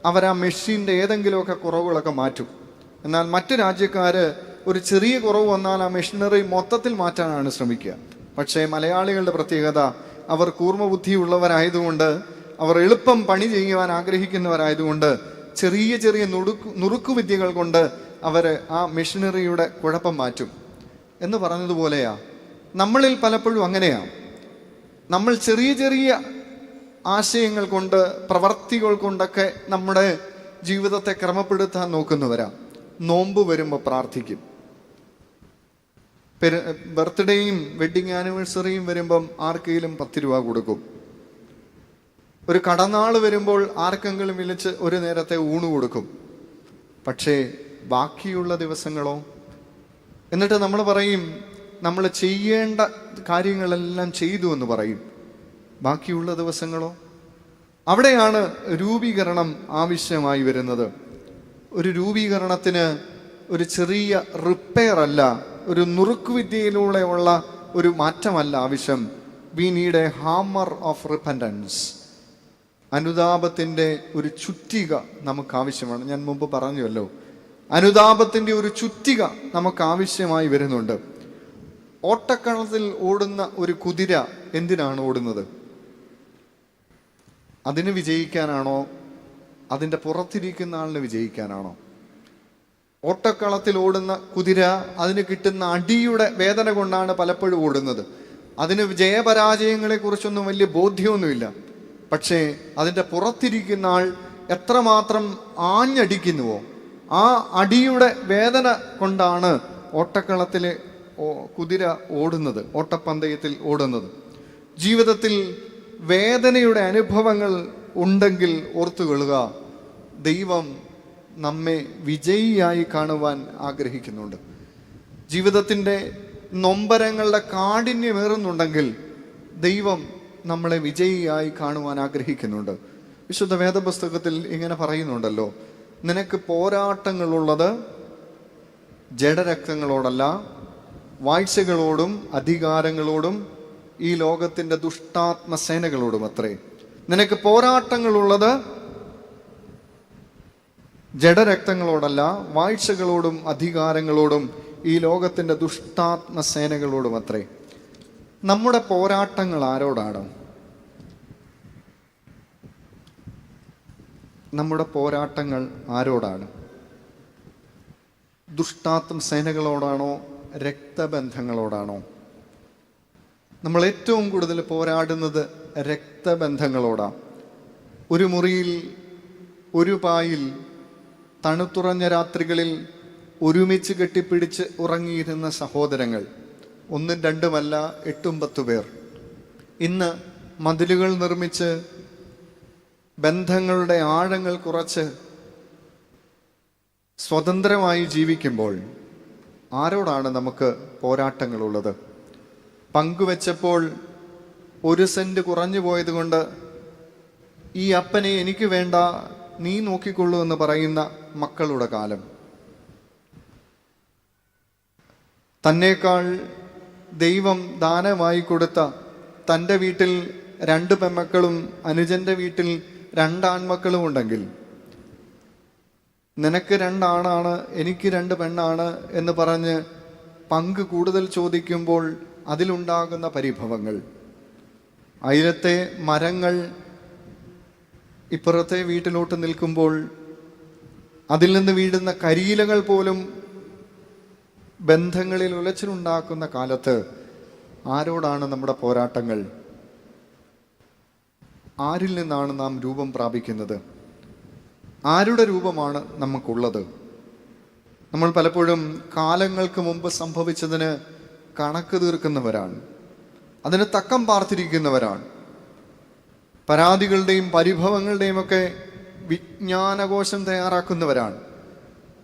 അവർ ആ മെഷീൻ്റെ ഏതെങ്കിലുമൊക്കെ കുറവുകളൊക്കെ മാറ്റും. എന്നാൽ മറ്റു രാജ്യക്കാർ ഒരു ചെറിയ കുറവ് വന്നാൽ ആ മെഷീനറി മൊത്തത്തിൽ മാറ്റാനാണ് ശ്രമിക്കുക. പക്ഷേ മലയാളികളുടെ പ്രത്യേകത, അവർ കൂർമ്മബുദ്ധിയുള്ളവരായതുകൊണ്ട്, അവർ എളുപ്പം പണി ചെയ്യുവാൻ ആഗ്രഹിക്കുന്നവരായതുകൊണ്ട് ചെറിയ ചെറിയ നുറുക്കു വിദ്യകൾ കൊണ്ട് അവർ ആ മെഷീനറിയുടെ കുഴപ്പം മാറ്റും എന്ന് പറഞ്ഞതുപോലെയാ നമ്മളിൽ പലപ്പോഴും അങ്ങനെയാണ്. നമ്മൾ ചെറിയ ചെറിയ ആശയങ്ങൾ കൊണ്ട്, പ്രവർത്തികൾ കൊണ്ടൊക്കെ നമ്മുടെ ജീവിതത്തെ ക്രമപ്പെടുത്താൻ നോക്കുന്നവരാ. നോമ്പ് വരുമ്പോൾ പ്രാർത്ഥിക്കും. ബർത്ത്ഡേയും വെഡിങ് ആനിവേഴ്സറിയും വരുമ്പം ആർക്കെങ്കിലും 10 രൂപ കൊടുക്കും. ഒരു കടനാൾ വരുമ്പോൾ ആർക്കെങ്കിലും വിളിച്ച് ഒരു നേരത്തെ ഊണ് കൊടുക്കും. പക്ഷേ ബാക്കിയുള്ള ദിവസങ്ങളോ? എന്നിട്ട് നമ്മൾ പറയും നമ്മൾ ചെയ്യേണ്ട കാര്യങ്ങളെല്ലാം ചെയ്തു എന്ന് പറയും. ബാക്കിയുള്ള ദിവസങ്ങളോ? അവിടെയാണ് രൂപീകരണം ആവശ്യമായി വരുന്നത്. ഒരു രൂപീകരണത്തിന് ഒരു ചെറിയ റിപ്പയർ അല്ല, ഒരു നുറുക്കുവിദ്യയിലൂടെയുള്ള ഒരു മാറ്റമല്ല ആവശ്യം. We need a hammer of repentance. അനുതാപത്തിൻ്റെ ഒരു ചുറ്റിക നമുക്ക് ആവശ്യമാണ്. ഞാൻ മുമ്പ് പറഞ്ഞുവല്ലോ, അനുതാപത്തിൻ്റെ ഒരു ചുറ്റിക നമുക്ക് ആവശ്യമായി വരുന്നുണ്ട്. ഓട്ടക്കളത്തിൽ ഓടുന്ന ഒരു കുതിര എന്തിനാണ് ഓടുന്നത്? അതിന് വിജയിക്കാനാണോ? അതിൻ്റെ പുറത്തിരിക്കുന്ന ആളിന് വിജയിക്കാനാണോ? ഓട്ടക്കളത്തിൽ ഓടുന്ന കുതിര അതിന് കിട്ടുന്ന അടിയുടെ വേദന കൊണ്ടാണ് പലപ്പോഴും ഓടുന്നത്. അതിന് ജയപരാജയങ്ങളെക്കുറിച്ചൊന്നും വലിയ ബോധ്യമൊന്നുമില്ല. പക്ഷേ അതിൻ്റെ പുറത്തിരിക്കുന്ന ആൾ എത്രമാത്രം ആഞ്ഞടിക്കുന്നുവോ ആ അടിയുടെ വേദന കൊണ്ടാണ് ഓട്ടക്കളത്തിലെ കുതിര ഓടുന്നത്, ഓട്ടപ്പന്തയത്തിൽ ഓടുന്നത്. ജീവിതത്തിൽ വേദനയുടെ അനുഭവങ്ങൾ ഉണ്ടെങ്കിൽ ഓർത്തുകൊള്ളുക, ദൈവം നമ്മെ വിജയിയായി കാണുവാൻ ആഗ്രഹിക്കുന്നുണ്ട്. ജീവിതത്തിൻ്റെ നൊമ്പരങ്ങളുടെ കാഠിന്യമേറുന്നുണ്ടെങ്കിൽ ദൈവം നമ്മളെ വിജയിയായി കാണുവാൻ ആഗ്രഹിക്കുന്നുണ്ട്. വിശുദ്ധ വേദപുസ്തകത്തിൽ ഇങ്ങനെ പറയുന്നുണ്ടല്ലോ, നിനക്ക് പോരാട്ടങ്ങളുള്ളത് ജഡരക്തങ്ങളോടല്ല, വാഴ്ചകളോടും അധികാരങ്ങളോടും ഈ ലോകത്തിൻ്റെ ദുഷ്ടാത്മസേനകളോടും അത്രേ. നിനക്ക് പോരാട്ടങ്ങളുള്ളത് ജഡരക്തങ്ങളോടല്ല, വാഴ്ചകളോടും അധികാരങ്ങളോടും ഈ ലോകത്തിൻ്റെ ദുഷ്ടാത്മസേനകളോടും അത്രേ. നമ്മുടെ പോരാട്ടങ്ങൾ ആരോടാണ്? നമ്മുടെ പോരാട്ടങ്ങൾ ആരോടാണ്? ദുഷ്ടാത്മ സേനകളോടാണോ? രക്തബന്ധങ്ങളോടാണോ? നമ്മൾ ഏറ്റവും കൂടുതൽ പോരാടുന്നത് രക്തബന്ധങ്ങളോടാണ്. ഒരു മുറിയിൽ ഒരു പായിൽ തണുത്തുറഞ്ഞ രാത്രികളിൽ ഒരുമിച്ച് കെട്ടിപ്പിടിച്ച് ഉറങ്ങിയിരുന്ന സഹോദരങ്ങൾ, ഒന്നും രണ്ടുമല്ല 8-10 പേർ, ഇന്ന് മതിലുകൾ നിർമ്മിച്ച് ബന്ധങ്ങളുടെ ആഴങ്ങൾ കുറച്ച് സ്വതന്ത്രമായി ജീവിക്കുമ്പോൾ ആരോടാണ് നമുക്ക് പോരാട്ടങ്ങളുള്ളത്? പങ്കുവെച്ചപ്പോൾ 1 സെന്റ് കുറഞ്ഞു പോയത് കൊണ്ട് ഈ അപ്പനെ എനിക്ക് വേണ്ട, നീ നോക്കിക്കൊള്ളൂ എന്ന് പറയുന്ന മക്കളുടെ കാലം. തന്നേക്കാൾ ദൈവം ദാനമായി കൊടുത്ത തൻ്റെ വീട്ടിൽ 2 പെൺമക്കളും അനുജൻ്റെ വീട്ടിൽ 2 ആൺമക്കളും ഉണ്ടെങ്കിൽ, നിനക്ക് 2 ആണാണ് എനിക്ക് 2 പെണ്ണാണ് എന്ന് പറഞ്ഞ് പങ്ക് കൂടുതൽ ചോദിക്കുമ്പോൾ അതിലുണ്ടാകുന്ന പരിഭവങ്ങൾ, അയലത്തെ മരങ്ങൾ ഇപ്പുറത്തെ വീട്ടിലോട്ട് നിൽക്കുമ്പോൾ അതിൽ നിന്ന് വീഴുന്ന കരിയിലകൾ പോലും ബന്ധങ്ങളിൽ ഉലച്ചിലുണ്ടാക്കുന്ന കാലത്ത് ആരോടാണ് നമ്മുടെ പോരാട്ടങ്ങൾ? ആരിൽ നിന്നാണ് നാം രൂപം പ്രാപിക്കുന്നത്? ആരുടെ രൂപമാണ് നമുക്കുള്ളത്? നമ്മൾ പലപ്പോഴും കാലങ്ങൾക്ക് മുമ്പ് സംഭവിച്ചതിന് കണക്ക് തീർക്കുന്നവരാണ്, അതിന് തക്കം പാർത്തിരിക്കുന്നവരാണ്. പരാതികളുടെയും പരിഭവങ്ങളുടെയും ഒക്കെ വിജ്ഞാനകോശം തയ്യാറാക്കുന്നവരാണ്.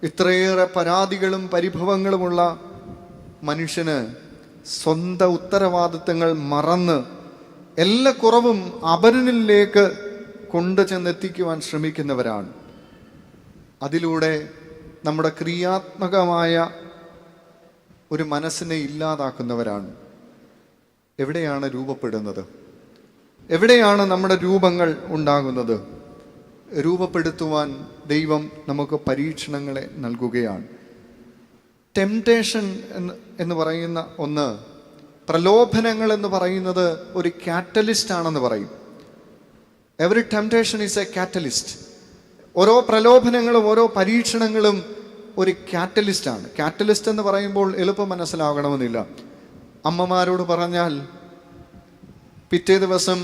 ഇത്രയേറെ പരാതികളും പരിഭവങ്ങളുമുള്ള മനുഷ്യന് സ്വന്തം ഉത്തരവാദിത്തങ്ങൾ മറന്ന് എല്ലാ കുറവും അപരനിലേക്ക് കൊണ്ടു ചെന്നെത്തിക്കുവാൻ ശ്രമിക്കുന്നവരാണ്. അതിലൂടെ നമ്മുടെ ക്രിയാത്മകമായ ഒരു മനസ്സിനെ ഇല്ലാതാക്കുന്നവരാണ്. എവിടെയാണ് രൂപപ്പെടുന്നത്? എവിടെയാണ് നമ്മുടെ രൂപങ്ങൾ ഉണ്ടാകുന്നത്? രൂപപ്പെടുത്തുവാൻ ദൈവം നമുക്ക് പരീക്ഷണങ്ങളെ നൽകുകയാണ്. ടെംപ്ടേഷൻ എന്ന് പറയുന്ന ഒന്ന്, പ്രലോഭനങ്ങൾ എന്ന് പറയുന്നത് ഒരു കാറ്റലിസ്റ്റ് ആണെന്ന് പറയും. Every temptation is A catalyst. ഓരോ പ്രലോഭനങ്ങളും ഓരോ പരീക്ഷണങ്ങളും ഒരു കാറ്റലിസ്റ്റാണ്. കാറ്റലിസ്റ്റ് എന്ന് പറയുമ്പോൾ എളുപ്പം മനസ്സിലാകണമെന്നില്ല. അമ്മമാരോട് പറഞ്ഞാൽ പിറ്റേ ദിവസം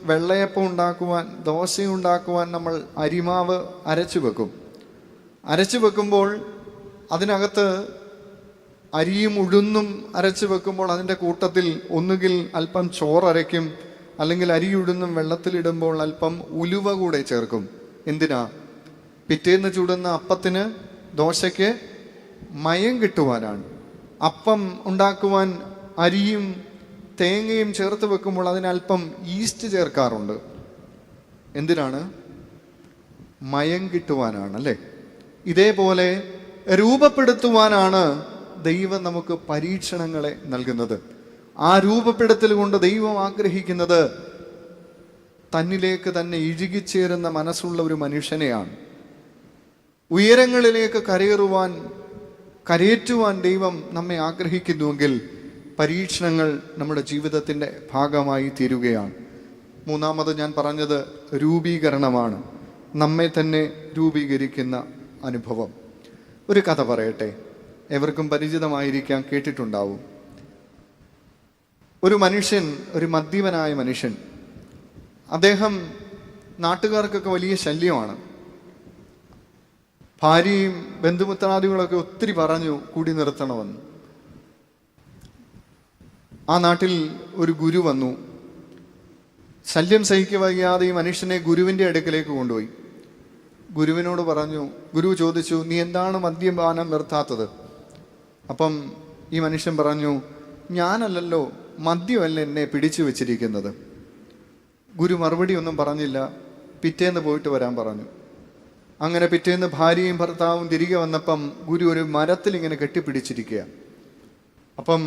വെള്ളയപ്പം ഉണ്ടാക്കുവാൻ, ദോശ ഉണ്ടാക്കുവാൻ നമ്മൾ അരിമാവ് അരച്ചു വെക്കും. അരച്ചു വെക്കുമ്പോൾ അതിനകത്ത് അരിയും ഉഴുന്നും അരച്ചു വെക്കുമ്പോൾ അതിൻ്റെ കൂട്ടത്തിൽ ഒന്നുകിൽ അല്പം ചോറരയ്ക്കും, അല്ലെങ്കിൽ അരി ഉഴുന്നും വെള്ളത്തിലിടുമ്പോൾ അല്പം ഉലുവ കൂടെ ചേർക്കും. എന്തിനാ? പിറ്റേന്ന് ചുടുന്ന അപ്പത്തിന്, ദോശയ്ക്ക് മയം കിട്ടുവാനാണ്. അപ്പം ഉണ്ടാക്കുവാൻ അരിയും തേങ്ങയും ചേർത്ത് വെക്കുമ്പോൾ അതിനല്പം ഈസ്റ്റ് ചേർക്കാറുണ്ട്. എന്തിനാണ്? മയം കിട്ടുവാനാണ്, അല്ലേ? ഇതേപോലെ രൂപപ്പെടുത്തുവാനാണ് ദൈവം നമുക്ക് പരീക്ഷണങ്ങളെ നൽകുന്നത്. ആ രൂപപ്പെടുത്തൽ കൊണ്ട് ദൈവം ആഗ്രഹിക്കുന്നത് തന്നിലേക്ക് തന്നെ ഇഴുകിച്ചേരുന്ന മനസ്സുള്ള ഒരു മനുഷ്യനെയാണ്. ഉയരങ്ങളിലേക്ക് കരയേറ്റുവാൻ ദൈവം നമ്മെ ആഗ്രഹിക്കുന്നുവെങ്കിൽ പരീക്ഷണങ്ങൾ നമ്മുടെ ജീവിതത്തിൻ്റെ ഭാഗമായി തീരുകയാണ്. മൂന്നാമത് ഞാൻ പറഞ്ഞത് രൂപീകരണമാണ്, നമ്മെ തന്നെ രൂപീകരിക്കുന്ന അനുഭവം. ഒരു കഥ പറയട്ടെ, എവർക്കും പരിചിതമായിരിക്കാം, കേട്ടിട്ടുണ്ടാവും. ഒരു മനുഷ്യൻ, ഒരു മദ്യപനായ മനുഷ്യൻ, അദ്ദേഹം നാട്ടുകാർക്കൊക്കെ വലിയ ശല്യമാണ്. ഭാര്യയും ബന്ധുമിത്രാദികളൊക്കെ ഒത്തിരി പറഞ്ഞു കൂടി നിർത്തണമെന്ന്. ആ നാട്ടിൽ ഒരു ഗുരു വന്നു. ശല്യം സഹിക്കവയ്യാതെ ഈ മനുഷ്യനെ ഗുരുവിൻ്റെ അടുക്കലേക്ക് കൊണ്ടുപോയി. ഗുരുവിനോട് പറഞ്ഞു, ഗുരു ചോദിച്ചു, നീ എന്താണ് മദ്യപാനം നിർത്താത്തത്? അപ്പം ഈ മനുഷ്യൻ പറഞ്ഞു, ഞാനല്ലല്ലോ, മദ്യമല്ല എന്നെ പിടിച്ചു വെച്ചിരിക്കുന്നത്. ഗുരു മറുപടി ഒന്നും പറഞ്ഞില്ല. പിറ്റേന്ന് പോയിട്ട് വരാൻ പറഞ്ഞു. അങ്ങനെ പിറ്റേന്ന് ഭാര്യയും ഭർത്താവും തിരികെ വന്നപ്പം ഗുരു ഒരു മരത്തിൽ ഇങ്ങനെ കെട്ടിപ്പിടിച്ചിരിക്കുക. അപ്പം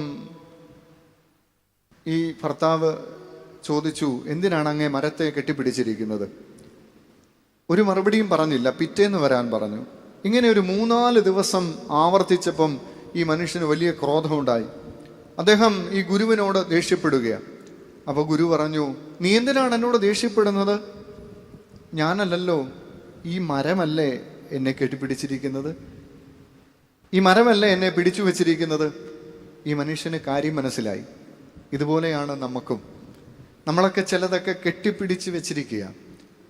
ഈ ഭർത്താവ് ചോദിച്ചു, എന്തിനാണ് അങ്ങേ മരത്തെ കെട്ടിപ്പിടിച്ചിരിക്കുന്നത്? ഒരു മറുപടിയും പറഞ്ഞില്ല. പിറ്റേന്ന് വരാൻ പറഞ്ഞു. ഇങ്ങനെ ഒരു 3-4 ദിവസം ആവർത്തിച്ചപ്പം ഈ മനുഷ്യന് വലിയ ക്രോധമുണ്ടായി. അദ്ദേഹം ഈ ഗുരുവിനോട് ദേഷ്യപ്പെടുകയാണ്. അപ്പോൾ ഗുരു പറഞ്ഞു, നീ എന്തിനാണ് എന്നോട് ദേഷ്യപ്പെടുന്നത്? ഞാനല്ലല്ലോ, ഈ മരമല്ലേ എന്നെ കെട്ടിപ്പിടിച്ചിരിക്കുന്നത്, ഈ മരമല്ലേ എന്നെ പിടിച്ചു വച്ചിരിക്കുന്നത്. ഈ മനുഷ്യന് കാര്യം മനസ്സിലായി. ഇതുപോലെയാണ് നമുക്കും. നമ്മളൊക്കെ ചിലതൊക്കെ കെട്ടിപ്പിടിച്ച് വെച്ചിരിക്കുക.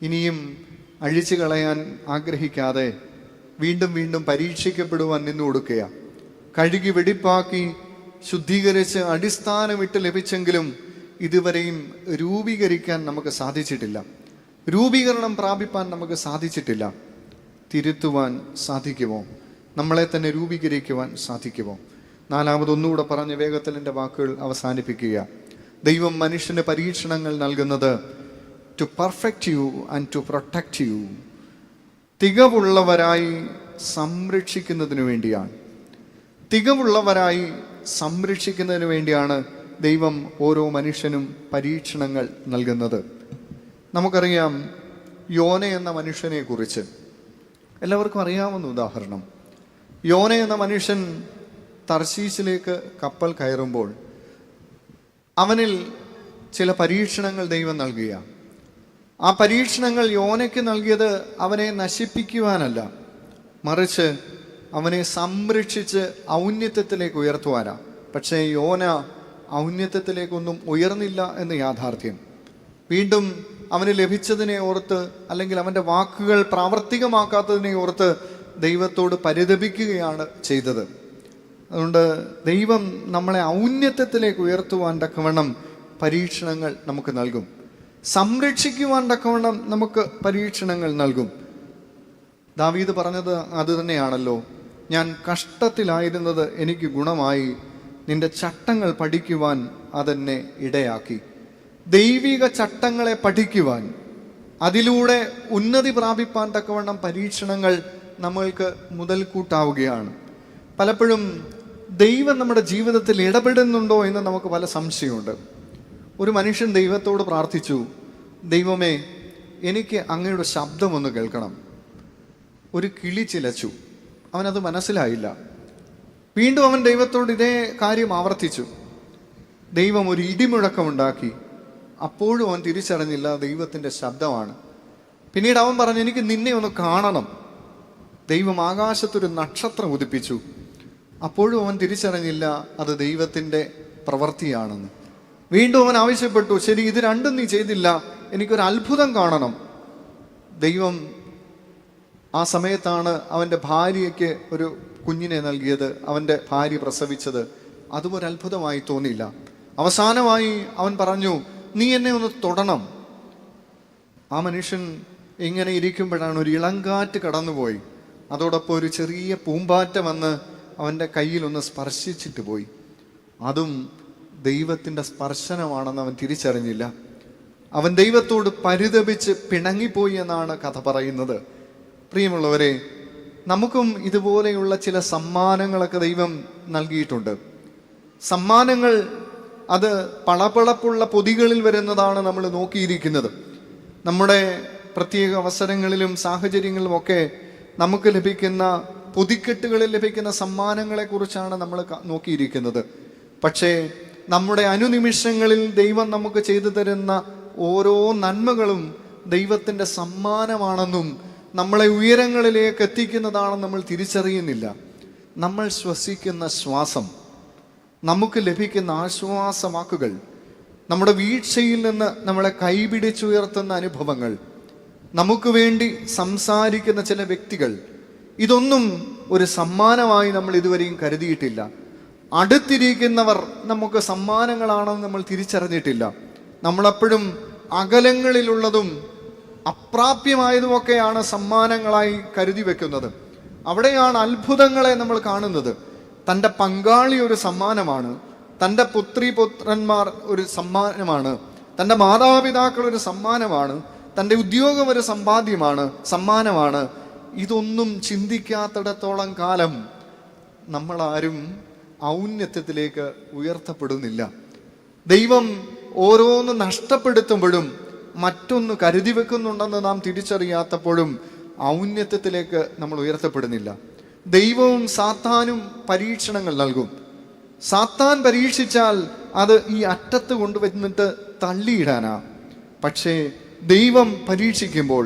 ഇനിയും അഴിച്ചു കളയാൻ ആഗ്രഹിക്കാതെ വീണ്ടും വീണ്ടും പരീക്ഷിക്കപ്പെടുവാൻ നിന്നു കൊടുക്കുക. കഴുകി വെടിപ്പാക്കി ശുദ്ധീകരിച്ച് അടിസ്ഥാനമിട്ട് ലഭിച്ചെങ്കിലും ഇതുവരെയും രൂപീകരിക്കാൻ നമുക്ക് സാധിച്ചിട്ടില്ല. രൂപീകരണം പ്രാപിപ്പാൻ നമുക്ക് സാധിച്ചിട്ടില്ല. തിരുത്തുവാൻ സാധിക്കുമോ? നമ്മളെ തന്നെ രൂപീകരിക്കുവാൻ സാധിക്കുമോ? നാലാമതൊന്നുകൂടെ പറഞ്ഞ് വേഗത്തിൽ എൻ്റെ വാക്കുകൾ അവസാനിപ്പിക്കുക. ദൈവം മനുഷ്യന് പരീക്ഷണങ്ങൾ നൽകുന്നത് to perfect you and to protect you, തികവുള്ളവരായി സംരക്ഷിക്കുന്നതിനു വേണ്ടിയാണ്. തികവുള്ളവരായി സംരക്ഷിക്കുന്നതിന് വേണ്ടിയാണ് ദൈവം ഓരോ മനുഷ്യനും പരീക്ഷണങ്ങൾ നൽകുന്നത്. നമുക്കറിയാം യോന എന്ന മനുഷ്യനെ കുറിച്ച്. എല്ലാവർക്കും അറിയാവുന്ന ഉദാഹരണം. യോന എന്ന മനുഷ്യൻ തർശീശിലേക്ക് കപ്പൽ കയറുമ്പോൾ അവനിൽ ചില പരീക്ഷണങ്ങൾ ദൈവം നൽകുക. ആ പരീക്ഷണങ്ങൾ യോനയ്ക്ക് നൽകിയത് അവനെ നശിപ്പിക്കുവാനല്ല, മറിച്ച് അവനെ സംരക്ഷിച്ച് ഔന്നത്യത്തിലേക്ക് ഉയർത്തുവാനാണ്. പക്ഷേ യോന ഔന്നത്യത്തിലേക്കൊന്നും ഉയർന്നില്ല എന്ന് യാഥാർത്ഥ്യം. വീണ്ടും അവന് ലഭിച്ചതിനെ ഓർത്ത്, അല്ലെങ്കിൽ അവൻ്റെ വാക്കുകൾ പ്രാവർത്തികമാക്കാത്തതിനെ ഓർത്ത് ദൈവത്തോട് പരിതപിക്കുകയാണ് ചെയ്തത്. അതുകൊണ്ട് ദൈവം നമ്മളെ ഔന്നത്യത്തിലേക്ക് ഉയർത്തുവാൻ തക്കവണ്ണം പരീക്ഷണങ്ങൾ നമുക്ക് നൽകും. സംരക്ഷിക്കുവാൻ തക്കവണ്ണം നമുക്ക് പരീക്ഷണങ്ങൾ നൽകും. ദാവീദ് പറഞ്ഞത് അത് തന്നെയാണല്ലോ, ഞാൻ കഷ്ടത്തിലായിരുന്നത് എനിക്ക് ഗുണമായി, നിന്റെ ചട്ടങ്ങൾ പഠിക്കുവാൻ അതെന്നെ ഇടയാക്കി. ദൈവിക ചട്ടങ്ങളെ പഠിക്കുവാൻ, അതിലൂടെ ഉന്നതി പ്രാപിപ്പാൻ തക്കവണ്ണം പരീക്ഷണങ്ങൾ നമ്മൾക്ക് മുതൽക്കൂട്ടാവുകയാണ്. പലപ്പോഴും ദൈവം നമ്മുടെ ജീവിതത്തിൽ ഇടപെടുന്നുണ്ടോ എന്ന് നമുക്ക് പല സംശയമുണ്ട്. ഒരു മനുഷ്യൻ ദൈവത്തോട് പ്രാർത്ഥിച്ചു, ദൈവമേ എനിക്ക് അങ്ങയുടെ ശബ്ദമൊന്ന് കേൾക്കണം. ഒരു കിളി ചിലച്ചു, അവനത് മനസ്സിലായില്ല. വീണ്ടും അവൻ ദൈവത്തോട് ഇതേ കാര്യം ആവർത്തിച്ചു. ദൈവം ഒരു ഇടിമുഴക്കമുണ്ടാക്കി. അപ്പോഴും അവൻ തിരിച്ചറിഞ്ഞില്ല ദൈവത്തിൻ്റെ ശബ്ദമാണ്. പിന്നീട് അവൻ പറഞ്ഞു, എനിക്ക് നിന്നെ ഒന്ന് കാണണം. ദൈവം ആകാശത്തൊരു നക്ഷത്രം ഉദിപ്പിച്ചു. അപ്പോഴും അവൻ തിരിച്ചറിഞ്ഞില്ല അത് ദൈവത്തിൻ്റെ പ്രവൃത്തിയാണെന്ന്. വീണ്ടും അവൻ ആവശ്യപ്പെട്ടു, ശരി, ഇത് രണ്ടും നീ ചെയ്തില്ല, എനിക്കൊരു അത്ഭുതം കാണണം. ദൈവം ആ സമയത്താണ് അവൻ്റെ ഭാര്യയ്ക്ക് ഒരു കുഞ്ഞിനെ നൽകിയത്, അവൻ്റെ ഭാര്യ പ്രസവിച്ചത്. അതും ഒരു അത്ഭുതമായി തോന്നിയില്ല. അവസാനമായി അവൻ പറഞ്ഞു, നീ എന്നെ ഒന്ന് തൊടണം. ആ മനുഷ്യൻ ഇങ്ങനെ ഇരിക്കുമ്പോഴാണ് ഒരു ഇളങ്കാറ്റ് കടന്നുപോയി. അതോടൊപ്പം ഒരു ചെറിയ പൂമ്പാറ്റ വന്ന് അവൻ്റെ കയ്യിലൊന്ന് സ്പർശിച്ചിട്ട് പോയി. അതും ദൈവത്തിൻ്റെ സ്പർശനമാണെന്ന് അവൻ തിരിച്ചറിഞ്ഞില്ല. അവൻ ദൈവത്തോട് പരിതപിച്ച് പിണങ്ങിപ്പോയി എന്നാണ് കഥ പറയുന്നത്. പ്രിയമുള്ളവരെ, നമുക്കും ഇതുപോലെയുള്ള ചില സമ്മാനങ്ങളൊക്കെ ദൈവം നൽകിയിട്ടുണ്ട്. സമ്മാനങ്ങൾ അത് പളപളപ്പുള്ള പൊതികളിൽ വരുന്നതാണ് നമ്മൾ നോക്കിയിരിക്കുന്നത്. നമ്മുടെ പ്രത്യേക അവസരങ്ങളിലും സാഹചര്യങ്ങളിലുമൊക്കെ നമുക്ക് ലഭിക്കുന്ന പൊതിക്കെട്ടുകളിൽ ലഭിക്കുന്ന സമ്മാനങ്ങളെക്കുറിച്ചാണ് നമ്മൾ നോക്കിയിരിക്കുന്നത്. പക്ഷേ നമ്മുടെ അനുനിമിഷങ്ങളിൽ ദൈവം നമുക്ക് ചെയ്തു തരുന്ന ഓരോ നന്മകളും ദൈവത്തിൻ്റെ സമ്മാനമാണെന്നും നമ്മളെ ഉയരങ്ങളിലേക്ക് എത്തിക്കുന്നതാണെന്ന് നമ്മൾ തിരിച്ചറിയുന്നില്ല. നമ്മൾ ശ്വസിക്കുന്ന ശ്വാസം, നമുക്ക് ലഭിക്കുന്ന ആശ്വാസവാക്കുകൾ, നമ്മുടെ വീഴ്ചയിൽ നിന്ന് നമ്മളെ കൈപിടിച്ചുയർത്തുന്ന അനുഭവങ്ങൾ, നമുക്ക് വേണ്ടി സംസാരിക്കുന്ന ചില വ്യക്തികൾ, ഇതൊന്നും ഒരു സമ്മാനമായി നമ്മൾ ഇതുവരെയും കരുതിയിട്ടില്ല. അടുത്തിരിക്കുന്നവർ നമുക്ക് സമ്മാനങ്ങളാണെന്ന് നമ്മൾ തിരിച്ചറിഞ്ഞിട്ടില്ല. നമ്മളെപ്പോഴും അകലങ്ങളിലുള്ളതും അപ്രാപ്യമായതുമൊക്കെയാണ് സമ്മാനങ്ങളായി കരുതി വെക്കുന്നത്. അവിടെയാണ് അത്ഭുതങ്ങളെ നമ്മൾ കാണുന്നത്. തൻ്റെ പങ്കാളി ഒരു സമ്മാനമാണ്, തൻ്റെ പുത്രിപുത്രന്മാർ ഒരു സമ്മാനമാണ്, തൻ്റെ മാതാപിതാക്കൾ ഒരു സമ്മാനമാണ്, തൻ്റെ ഉദ്യോഗം ഒരു സമ്മാനമാണ്. ഇതൊന്നും ചിന്തിക്കാത്തിടത്തോളം കാലം നമ്മളാരും ഔന്നത്യത്തിലേക്ക് ഉയർത്തപ്പെടുന്നില്ല. ദൈവം ഓരോന്ന് നഷ്ടപ്പെടുത്തുമ്പോഴും മറ്റൊന്ന് കരുതി വെക്കുന്നുണ്ടെന്ന് നാം തിരിച്ചറിയാത്തപ്പോഴും ഔന്നത്യത്തിലേക്ക് നമ്മൾ ഉയർത്തപ്പെടുന്നില്ല. ദൈവവും സാത്താനും പരീക്ഷണങ്ങൾ നൽകും. സാത്താൻ പരീക്ഷിച്ചാൽ അത് ഈ അറ്റത്ത് കൊണ്ടുവന്നിട്ട് തള്ളിയിടാനാ. പക്ഷേ ദൈവം പരീക്ഷിക്കുമ്പോൾ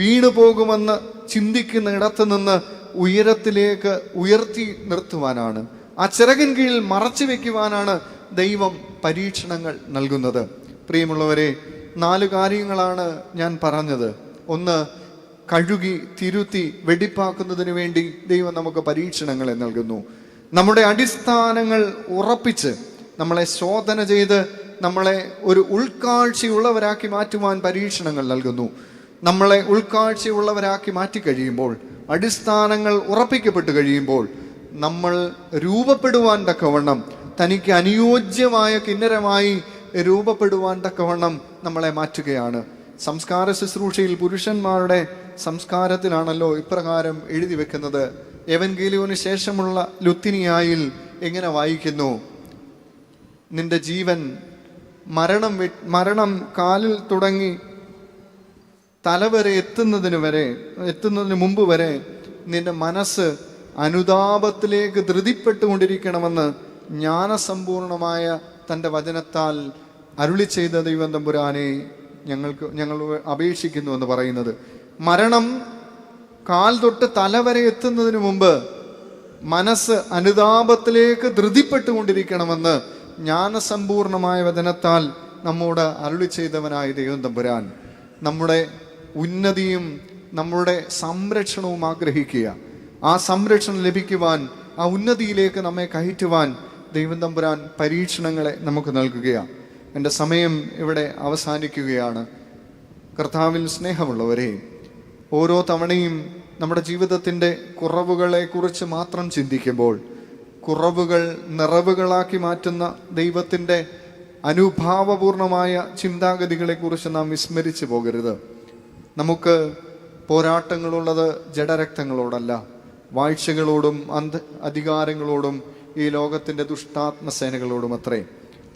വീണു പോകുമെന്ന് ചിന്തിക്കുന്ന ഇടത്ത് നിന്ന് ഉയരത്തിലേക്ക് ഉയർത്തി നിർത്തുവാനാണ്, ആ ചിറകിൻ കീഴിൽ മറച്ചു വെക്കുവാനാണ് ദൈവം പരീക്ഷണങ്ങൾ നൽകുന്നത്. പ്രിയമുള്ളവരെ, 4 കാര്യങ്ങളാണ് ഞാൻ പറഞ്ഞത്. ഒന്ന്, കഴുകി തിരുത്തി വെടിപ്പാക്കുന്നതിന് വേണ്ടി ദൈവം നമുക്ക് പരീക്ഷണങ്ങളെ നൽകുന്നു. നമ്മുടെ അടിസ്ഥാനങ്ങൾ ഉറപ്പിച്ച് നമ്മളെ ശോധന ചെയ്ത് നമ്മളെ ഒരു ഉൾക്കാഴ്ചയുള്ളവരാക്കി മാറ്റുവാൻ പരീക്ഷണങ്ങൾ നൽകുന്നു. നമ്മളെ ഉൾക്കാഴ്ചയുള്ളവരാക്കി മാറ്റിക്കഴിയുമ്പോൾ, അടിസ്ഥാനങ്ങൾ ഉറപ്പിക്കപ്പെട്ട് കഴിയുമ്പോൾ, നമ്മൾ രൂപപ്പെടുവാൻ തക്കവണ്ണം, തനിക്ക് അനുയോജ്യമായ കിന്നരമായി രൂപപ്പെടുവാൻ തക്കവണ്ണം നമ്മളെ മാറ്റുകയാണ്. സംസ്കാര ശുശ്രൂഷയിൽ പുരുഷന്മാരുടെ സംസ്കാരത്തിലാണല്ലോ ഇപ്രകാരം എഴുതി വെക്കുന്നത്. എവൻഗേലിയോന് ശേഷമുള്ള ലുത്തിനിയായിൽ എങ്ങനെ വായിക്കുന്നു? നിന്റെ ജീവൻ മരണം കാലിൽ തുടങ്ങി തലവരെ എത്തുന്നതിന് മുമ്പ് വരെ നിന്റെ മനസ്സ് അനുതാപത്തിലേക്ക് ധൃതിപ്പെട്ടുകൊണ്ടിരിക്കണമെന്ന് ജ്ഞാനസമ്പൂർണമായ തൻ്റെ വചനത്താൽ അരുളി ചെയ്ത ദൈവം തമ്പുരാനെ ഞങ്ങൾ അപേക്ഷിക്കുന്നു എന്ന് പറയുന്നത്. മരണം കാൽ തൊട്ട് തലവരെ എത്തുന്നതിന് മുമ്പ് മനസ്സ് അനുതാപത്തിലേക്ക് ധൃതിപ്പെട്ടുകൊണ്ടിരിക്കണമെന്ന് ജ്ഞാനസമ്പൂർണമായ വചനത്താൽ നമ്മോട് അരുളി ചെയ്തവനായ ദൈവം തമ്പുരാൻ നമ്മുടെ ഉന്നതിയും നമ്മുടെ സംരക്ഷണവും ആഗ്രഹിക്കുക. ആ സംരക്ഷണം ലഭിക്കുവാൻ, ആ ഉന്നതിയിലേക്ക് നമ്മെ കയറ്റുവാൻ ദൈവം തമ്പുരാൻ പരീക്ഷണങ്ങളെ നമുക്ക് നൽകുകയാണ്. എൻ്റെ സമയം ഇവിടെ അവസാനിക്കുകയാണ്. കർത്താവിൽ സ്നേഹമുള്ളവരെ, ഓരോ തവണയും നമ്മുടെ ജീവിതത്തിൻ്റെ കുറവുകളെക്കുറിച്ച് മാത്രം ചിന്തിക്കുമ്പോൾ, കുറവുകൾ നിറവുകളാക്കി മാറ്റുന്ന ദൈവത്തിൻ്റെ അനുഭാവപൂർണമായ ചിന്താഗതികളെക്കുറിച്ച് നാം വിസ്മരിച്ചു പോകരുത്. നമുക്ക് പോരാട്ടങ്ങളുള്ളത് ജഡരക്തങ്ങളോടല്ല, വാഴ്ചകളോടും അധികാരങ്ങളോടും ഈ ലോകത്തിൻ്റെ ദുഷ്ടാത്മസേനകളോടും അത്രേ.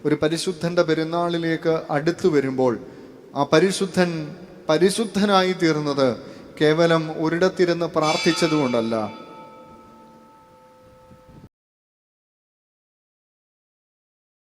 ഒരു പരിശുദ്ധൻ്റെ പെരുന്നാളിലേക്ക് അടുത്തു വരുമ്പോൾ ആ പരിശുദ്ധനായി തീർന്നത് കേവലം ഒരിടത്തിരുന്ന് പ്രാർത്ഥിച്ചതുകൊണ്ടല്ല,